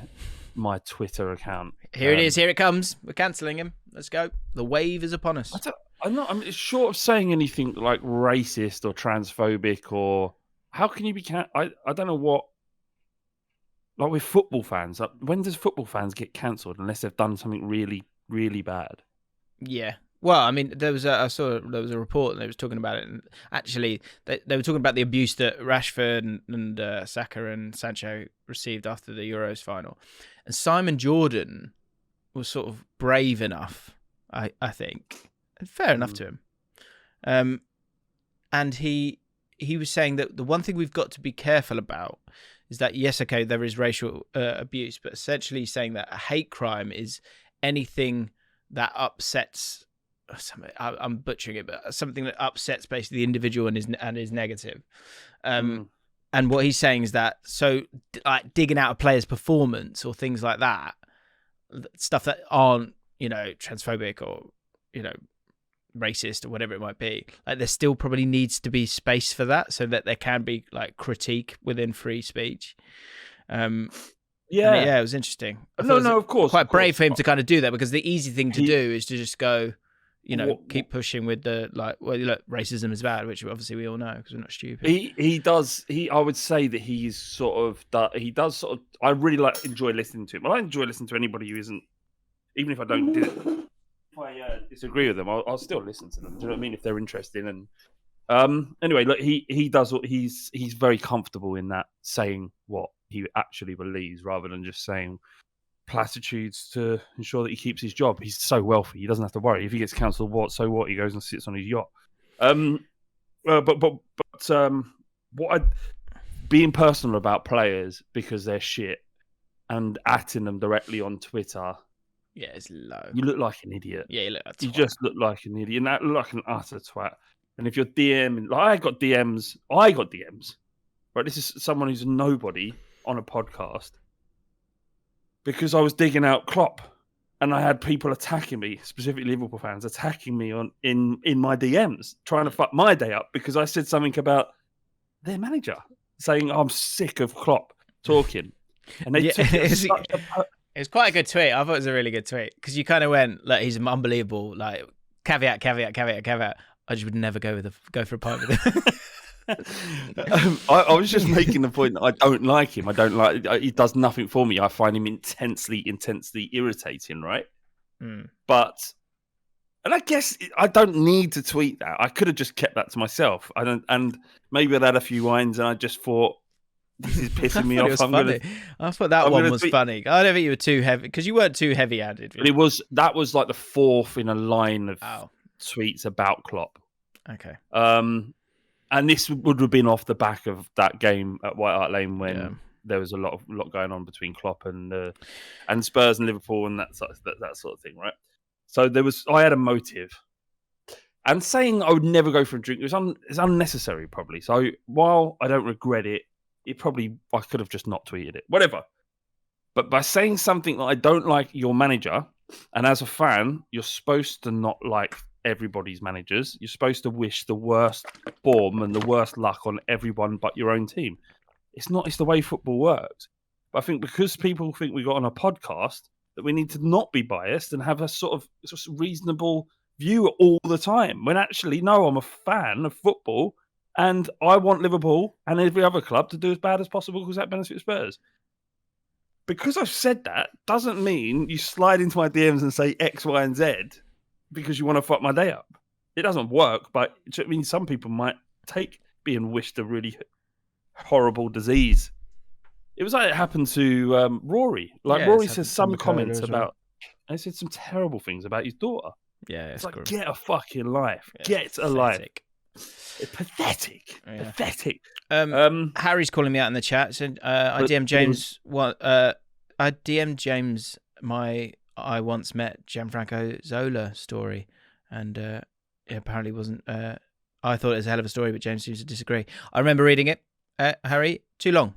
Twitter account. Here it is. Here it comes. We're cancelling him. Let's go. The wave is upon us. I'm not. I'm short of saying anything like racist or transphobic or how can you be? I don't know what. Like with football fans, like, when does football fans get cancelled unless they've done something really, really bad? Yeah. Well, I mean, I saw there was a report and they was talking about it, and actually they were talking about the abuse that Rashford and Saka and Sancho received after the Euros final, and Simon Jordan was sort of brave enough, I think, and fair enough to him, and he was saying that the one thing we've got to be careful about is that yes, okay, there is racial abuse, but essentially saying that a hate crime is anything that upsets. I'm butchering it, but something that upsets basically the individual and is negative. And what he's saying is that like digging out a player's performance or things like that, stuff that aren't transphobic or racist or whatever it might be, like there still probably needs to be space for that so that there can be like critique within free speech. It was interesting. No, of course, quite brave for him to kind of do that, because the easy thing to do is to just go, keep pushing with the look, racism is bad, which obviously we all know because we're not stupid. He does. I would say that he does. I really enjoy listening to him. I enjoy listening to anybody who isn't, even if I don't if I disagree with them, I'll still listen to them. Do you know what I mean? If they're interesting. And anyway, look, he does. He's very comfortable in that, saying what he actually believes rather than just saying platitudes to ensure that he keeps his job. He's so wealthy, he doesn't have to worry. If he gets cancelled, so what? He goes and sits on his yacht. Being personal about players because they're shit and atting them directly on Twitter. Yeah, it's low. You look like an idiot. Yeah, you look like a twat. You just look like an idiot. You look like an utter twat. And if you're DMing, like I got DMs. Right, this is someone who's a nobody on a podcast because I was digging out Klopp, and I had people attacking me, specifically Liverpool fans, attacking me in my DMs, trying to fuck my day up because I said something about their manager. saying, "I'm sick of Klopp talking," and they took it as such a... It was quite a good tweet. I thought it was a really good tweet because you kind of went, like, he's unbelievable. Like, caveat. I just would never go for a pint with him. I was just making the point that I don't like him. I don't like. He does nothing for me. I find him intensely irritating. Right, but. And I guess I don't need to tweet that. I could have just kept that to myself. And maybe I'd had a few wines and I just thought, this is pissing me off. I thought that one was funny. I don't think you were too heavy because you weren't too heavy-handed. But that was like the fourth in a line of tweets about Klopp. Okay. And this would have been off the back of that game at White Hart Lane when there was a lot going on between Klopp and Spurs and Liverpool and that sort of thing, right? So I had a motive, and saying I would never go for a drink is unnecessary, probably. So while I don't regret it, I could have just not tweeted it, whatever. But by saying something that I don't like your manager, and as a fan, you're supposed to not like everybody's managers. You're supposed to wish the worst form and the worst luck on everyone but your own team. It's the way football works. But I think because people think we got on a podcast, that we need to not be biased and have a sort of reasonable view all the time. When actually, no, I'm a fan of football and I want Liverpool and every other club to do as bad as possible because that benefits Spurs. Because I've said that doesn't mean you slide into my DMs and say X, Y, and Z because you want to fuck my day up. It doesn't work, but it means some people might take being wished a really horrible disease. It was like it happened to Rory. Rory says some comments about... I said some terrible things about his daughter. Yeah, it's like, get a fucking life. Yeah, get a life. It's pathetic. Yeah. Pathetic. Harry's calling me out in the chat. Said, I DM'd James... I DM'd James I once met Gianfranco Zola story. And it apparently wasn't... I thought it was a hell of a story, but James seems to disagree. I remember reading it. Harry, too long.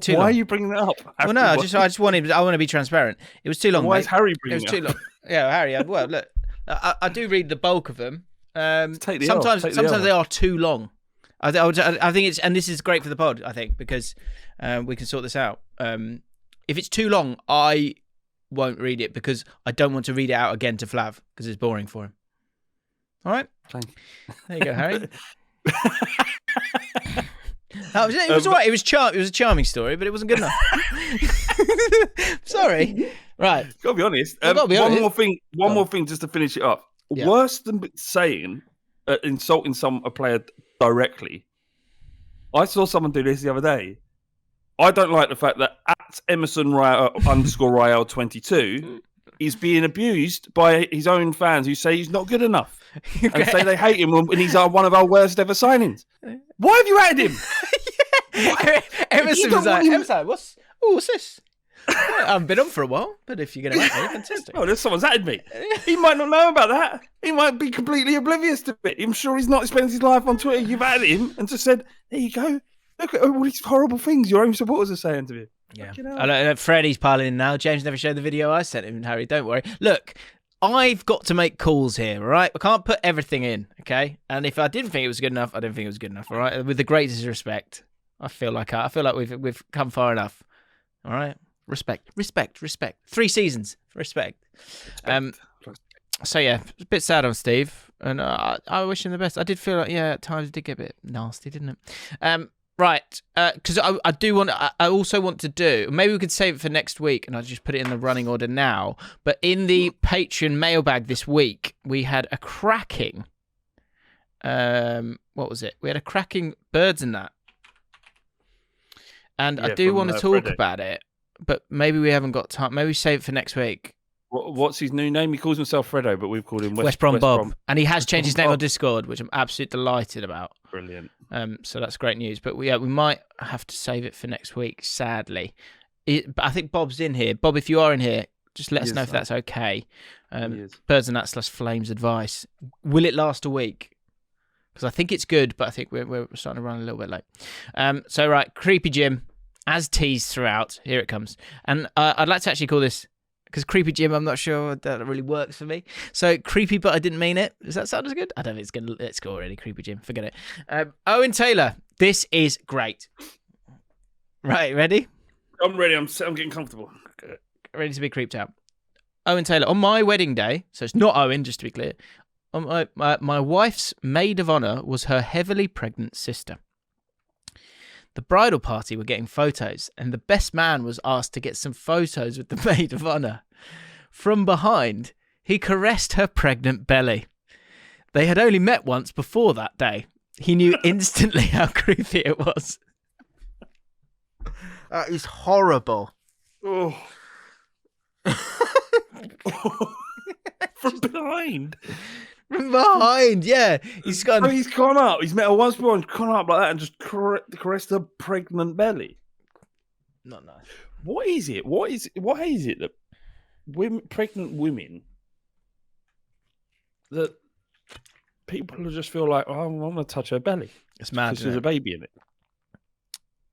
Why are you bringing that up? Well, no, I just want to be transparent. It was too long. Why is Harry bringing it up? It was too long. Yeah, Harry. Well, look, I do read the bulk of them. Sometimes they are too long. I think it's, and this is great for the pod. I think because we can sort this out. If it's too long, I won't read it because I don't want to read it out again to Flav because it's boring for him. All right. Thank you. There you go, Harry. It was all right. It was a charming story, but it wasn't good enough. Sorry. Right. Gotta be honest. One more thing, just to finish it up. Yeah. Worse than saying insulting a player directly. I saw someone do this the other day. I don't like the fact that at Emerson _Royale 22 is being abused by his own fans who say he's not good enough. And say they hate him when he's one of our worst ever signings. Why have you added him? Emerson was like, what's this? I haven't been on for a while, but if you're going to add me, fantastic. Oh, someone's added me. He might not know about that. He might be completely oblivious to it. I'm sure he's not spending his life on Twitter. You've added him and just said, there you go. Look at all these horrible things your own supporters are saying to you. Yeah. Freddie's piling in now. James never showed the video I sent him, Harry. Don't worry. Look, I've got to make calls here, all right? I can't put everything in, okay? And if I didn't think it was good enough, I didn't think it was good enough, all right? With the greatest respect, I feel like we've come far enough, all right? Respect. 3 seasons, respect. So yeah, it's a bit sad on Steve, and I wish him the best. I did feel like at times it did get a bit nasty, didn't it? Right, because I also want to do, maybe we could save it for next week and I'll just put it in the running order now, but in the Patreon mailbag this week, we had a cracking, what was it? We had a cracking Birds and That. And I do want to talk about it, but maybe we haven't got time. Maybe save it for next week. What's his new name? He calls himself Fredo, but we've called him West Brom Bob. And he has changed his name on Discord, which I'm absolutely delighted about. Brilliant. So that's great news. But we might have to save it for next week, sadly. But I think Bob's in here. Bob, if you are in here, just let us know if that's okay. Birds and That / Flames advice. Will it last a week? Because I think it's good, but I think we're starting to run a little bit late. So, right, Creepy Jim, as teased throughout. Here it comes. And I'd like to actually call this... Because Creepy Jim, I'm not sure that really works for me. So, creepy, but I didn't mean it. Does that sound as good? I don't think it's good already, Creepy Jim. Forget it. Owen Taylor, This is great. Right, ready? I'm ready. I'm getting comfortable. Ready to be creeped out. Owen Taylor, on my wedding day, so it's not Owen, just to be clear, on my wife's maid of honour was her heavily pregnant sister. The bridal party were getting photos, and the best man was asked to get some photos with the maid of honour. From behind, he caressed her pregnant belly. They had only met once before that day. He knew instantly how creepy it was. That is horrible. Oh. From behind. From behind, yeah. He's gone up. He's met her once before and gone up like that and just caressed her pregnant belly. Not nice. What is it? Why is it that pregnant women, that people just feel like, oh, I want to touch her belly? It's mad. Because there's a baby in it.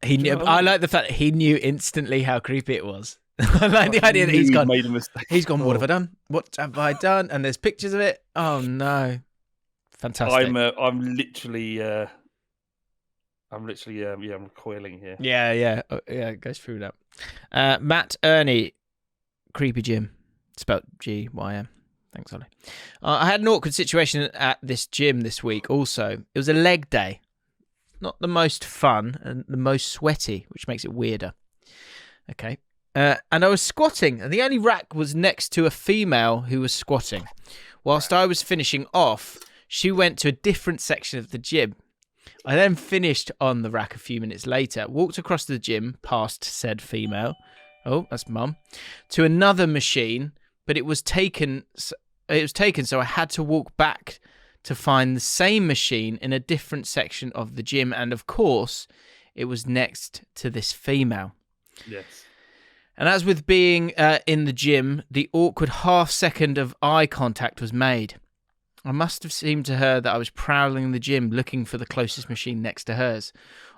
He knew. I like the fact that he knew instantly how creepy it was. I like the idea that he's gone. Made a mistake. He's gone. What have I done? What have I done? And there's pictures of it. Oh no! Fantastic. I'm literally I'm recoiling here. Yeah. It goes through that. Matt Ernie, creepy Jim, spelled Gym. Thanks, Ollie. I had an awkward situation at this gym this week. Also, it was a leg day. Not the most fun and the most sweaty, which makes it weirder. Okay. And I was squatting, and the only rack was next to a female who was squatting. Whilst I was finishing off, she went to a different section of the gym. I then finished on the rack a few minutes later, walked across the gym past said female. Oh, that's mum. To another machine, but it was taken, so I had to walk back to find the same machine in a different section of the gym. And of course, it was next to this female. Yes. And as with being in the gym, the awkward half second of eye contact was made. I must have seemed to her that I was prowling the gym looking for the closest machine next to hers.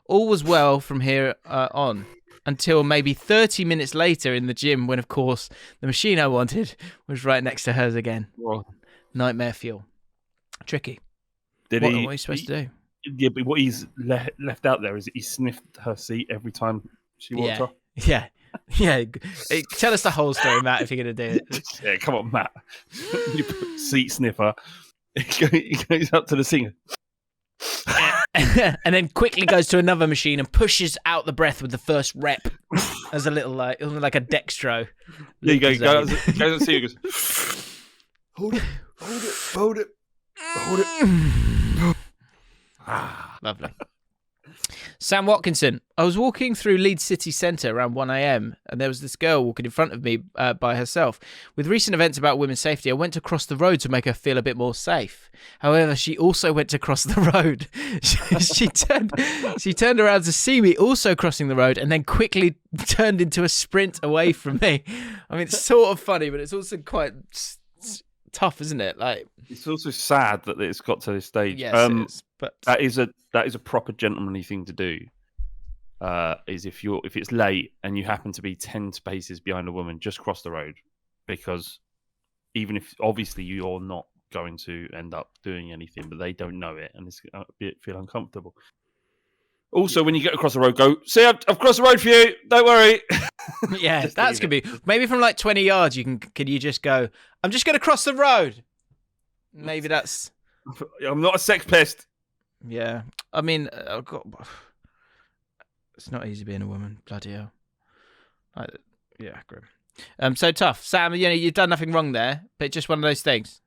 All was well from here on, until maybe 30 minutes later in the gym when, of course, the machine I wanted was right next to hers again. Well, nightmare fuel. Tricky. What are you supposed to do? Yeah, but what he's left out there is that he sniffed her seat every time she walked off. Yeah. Tell us the whole story, Matt, if you're going to do it. Yeah, come on, Matt. You put seat sniffer. He goes up to the singer. And then quickly goes to another machine and pushes out the breath with the first rep as a little, like a dextro. There you go. Goes and see you. Goes, hold it. Lovely. Sam Watkinson. I was walking through Leeds city centre around 1 a.m. and there was this girl walking in front of me by herself. With recent events about women's safety, I went to cross the road to make her feel a bit more safe. However, she also went to cross the road. She turned around to see me also crossing the road and then quickly turned into a sprint away from me. I mean, it's sort of funny, but it's also quite tough, isn't it? Like, it's also sad that it's got to this stage. Yes, it is, but that is a proper gentlemanly thing to do. Is if it's late and you happen to be 10 spaces behind a woman, just cross the road, because even if obviously you're not going to end up doing anything, but they don't know it and it's feel uncomfortable. Also, when you get across the road, go, see, I've crossed the road for you. Don't worry. Yeah, that's going to be... Maybe from like 20 yards, can you just go, I'm just going to cross the road. Maybe that's... I'm not a sex pest. Yeah. I mean, it's not easy being a woman. Bloody hell. Yeah, grim. So tough. Sam, you've done nothing wrong there, but just one of those things.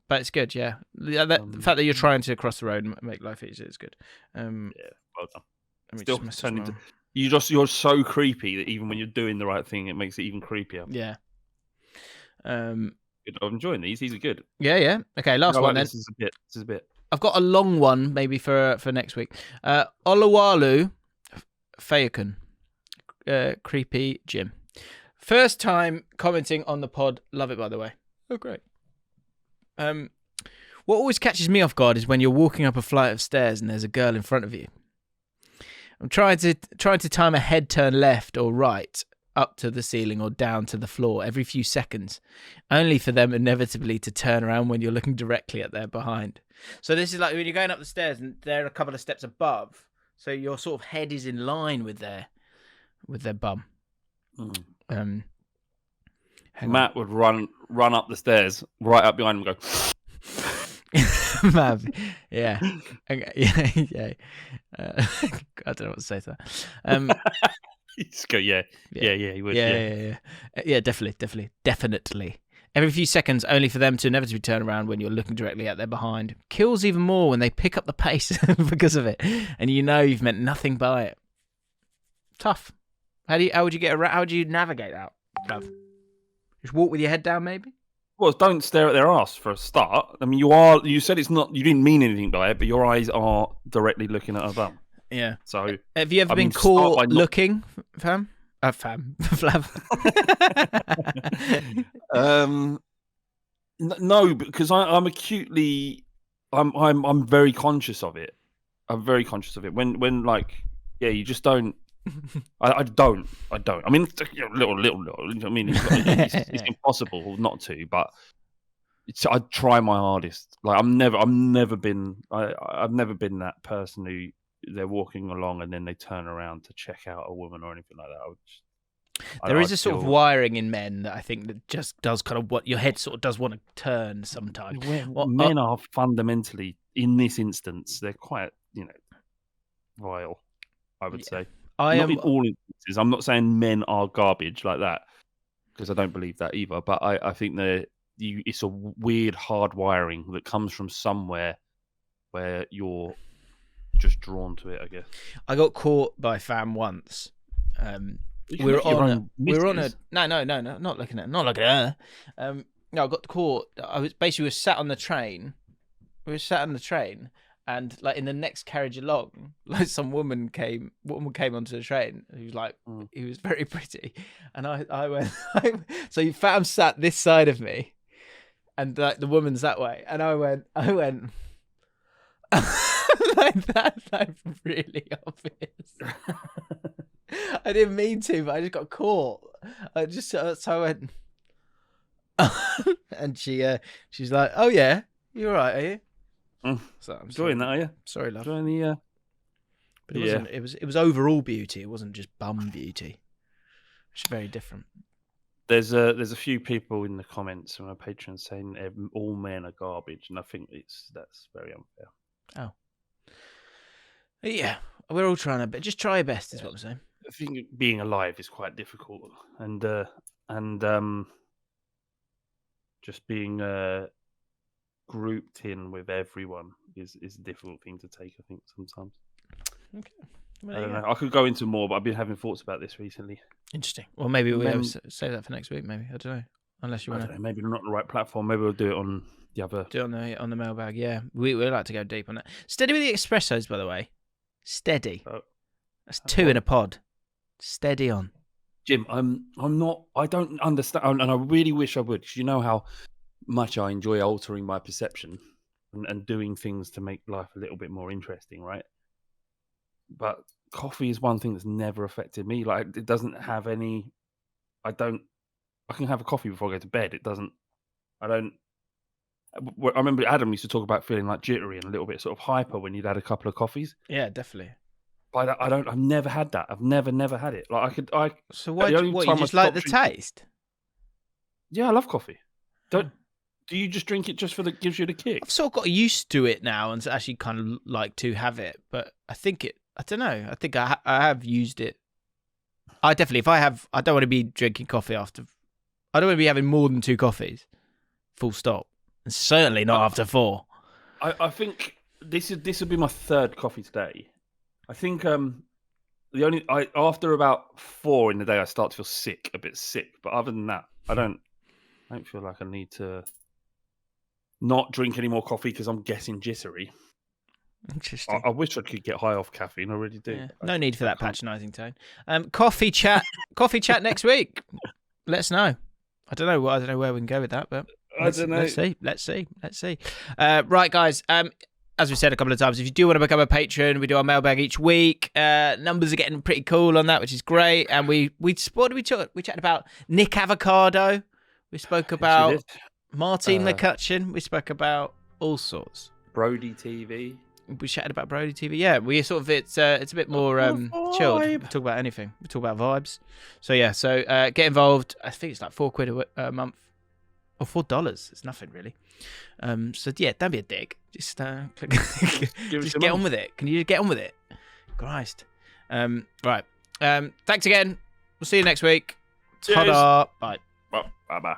But it's good, yeah. The fact that you're trying to cross the road and make life easier is good. Yeah, well done. Still, you're so creepy that even when you're doing the right thing, it makes it even creepier. Yeah. I'm enjoying these. These are good. Yeah. Okay, last one then. This is a bit. I've got a long one maybe for next week. Oluwalu Fayakun, creepy Jim. First time commenting on the pod. Love it, by the way. Oh, great. What always catches me off guard is when you're walking up a flight of stairs and there's a girl in front of you. I'm trying to time a head turn left or right. up to the ceiling or down to the floor every few seconds, only for them inevitably to turn around when you're looking directly at their behind. So this is like when you're going up the stairs and they're a couple of steps above, so your sort of head is in line with their bum. Matt would run up the stairs, right up behind him, and go. Mav, yeah. Okay. Yeah. I don't know what to say to that. Just go, yeah, he would. Yeah, definitely. Every few seconds, only for them to inevitably turn around when you're looking directly at their behind. Kills even more when they pick up the pace because of it, and you know you've meant nothing by it. Tough. How would you get around? How would you navigate that, Flav? Just walk with your head down, maybe. Well, don't stare at their ass for a start. I mean, you said it's not. You didn't mean anything by it, but your eyes are directly looking at her bum. Yeah. So, have you ever been caught looking, Flav? No, because I'm acutely, I'm very conscious of it. I'm very conscious of it. When like, yeah, you just don't. I don't. I mean, little. I mean, it's impossible not to. But I try my hardest. Like I've never been that person who they're walking along and then they turn around to check out a woman or anything like that. There is a sort of wiring in men that I think that just does kind of what your head sort of does want to turn sometimes. Men are fundamentally, in this instance, they're quite vile. I would say. Not in all instances. I'm not saying men are garbage like that because I don't believe that either. But I think it's a weird hard wiring that comes from somewhere where you're just drawn to it, I guess. I got caught by fam once. We were on a no, not looking at her. No, I got caught. We were sat on the train. And like in the next carriage along, like some woman came onto the train. He was very pretty, and I went. So fam sat this side of me, and like the woman's that way, and I went. Like that's like really obvious. I didn't mean to, but I just got caught. So I went, and she's like, "Oh yeah, you're right, are you?" So I'm enjoying that, are you? Sorry, love. Enjoying the, but it wasn't. It was overall beauty. It wasn't just bum beauty. Which is very different. There's a few people in the comments from our patrons saying all men are garbage, and I think that's very unfair. Oh, yeah. We're all trying to, just try your best, is what I'm saying. I think being alive is quite difficult, and just being grouped in with everyone is a difficult thing to take, I think, sometimes. Okay. Well, I don't know. I could go into more, but I've been having thoughts about this recently. Interesting. Well, maybe we'll save that for next week, maybe. I don't know. Unless you want to. Maybe not the right platform. Maybe we'll do it on the other. Do it on the mailbag, yeah. We like to go deep on that. Steady with the espressos, by the way. Steady. That's two in a pod. Steady on. Jim, I don't understand, and I really wish I would, because you know how much I enjoy altering my perception and doing things to make life a little bit more interesting, right? But coffee is one thing that's never affected me. Like, it doesn't have any. I can have a coffee before I go to bed. I remember Adam used to talk about feeling like jittery and a little bit sort of hyper when you'd had a couple of coffees. Yeah, definitely. But I've never had that. I've never had it. Like So what you just like the taste? Yeah, I love coffee. Do you just drink it just gives you the kick? I've sort of got used to it now and actually kind of like to have it, but I don't know. I think I have used it. I definitely, I don't want to be drinking coffee after. I don't want to be having more than 2 coffees. Full stop. And certainly not after 4. I think this will be my 3rd coffee today. I think after about 4 in the day, I start to feel a bit sick. But other than that, I don't feel like I need to not drink any more coffee because I'm getting jittery. Interesting. I wish I could get high off caffeine. I really do. Yeah. No need for that patronising tone. Coffee chat next week. Let us know. I don't know where we can go with that, but I don't know. Let's see. Right, guys. as we said a couple of times, if you do want to become a patron, we do our mailbag each week. Numbers are getting pretty cool on that, which is great. And we chatted about Nick Avocado. We spoke about Martin McCutcheon. We spoke about all sorts. Brody TV. We chatted about Brody TV. Yeah, we sort of it's a bit more chilled. We talk about anything. We talk about vibes. So yeah, get involved. I think it's like £4 a month, or $4. It's nothing really. So yeah, don't be a dick. Just just get on with it. Can you just get on with it? Christ. Right. Thanks again. We'll see you next week. Ta-da. Bye. Bye bye.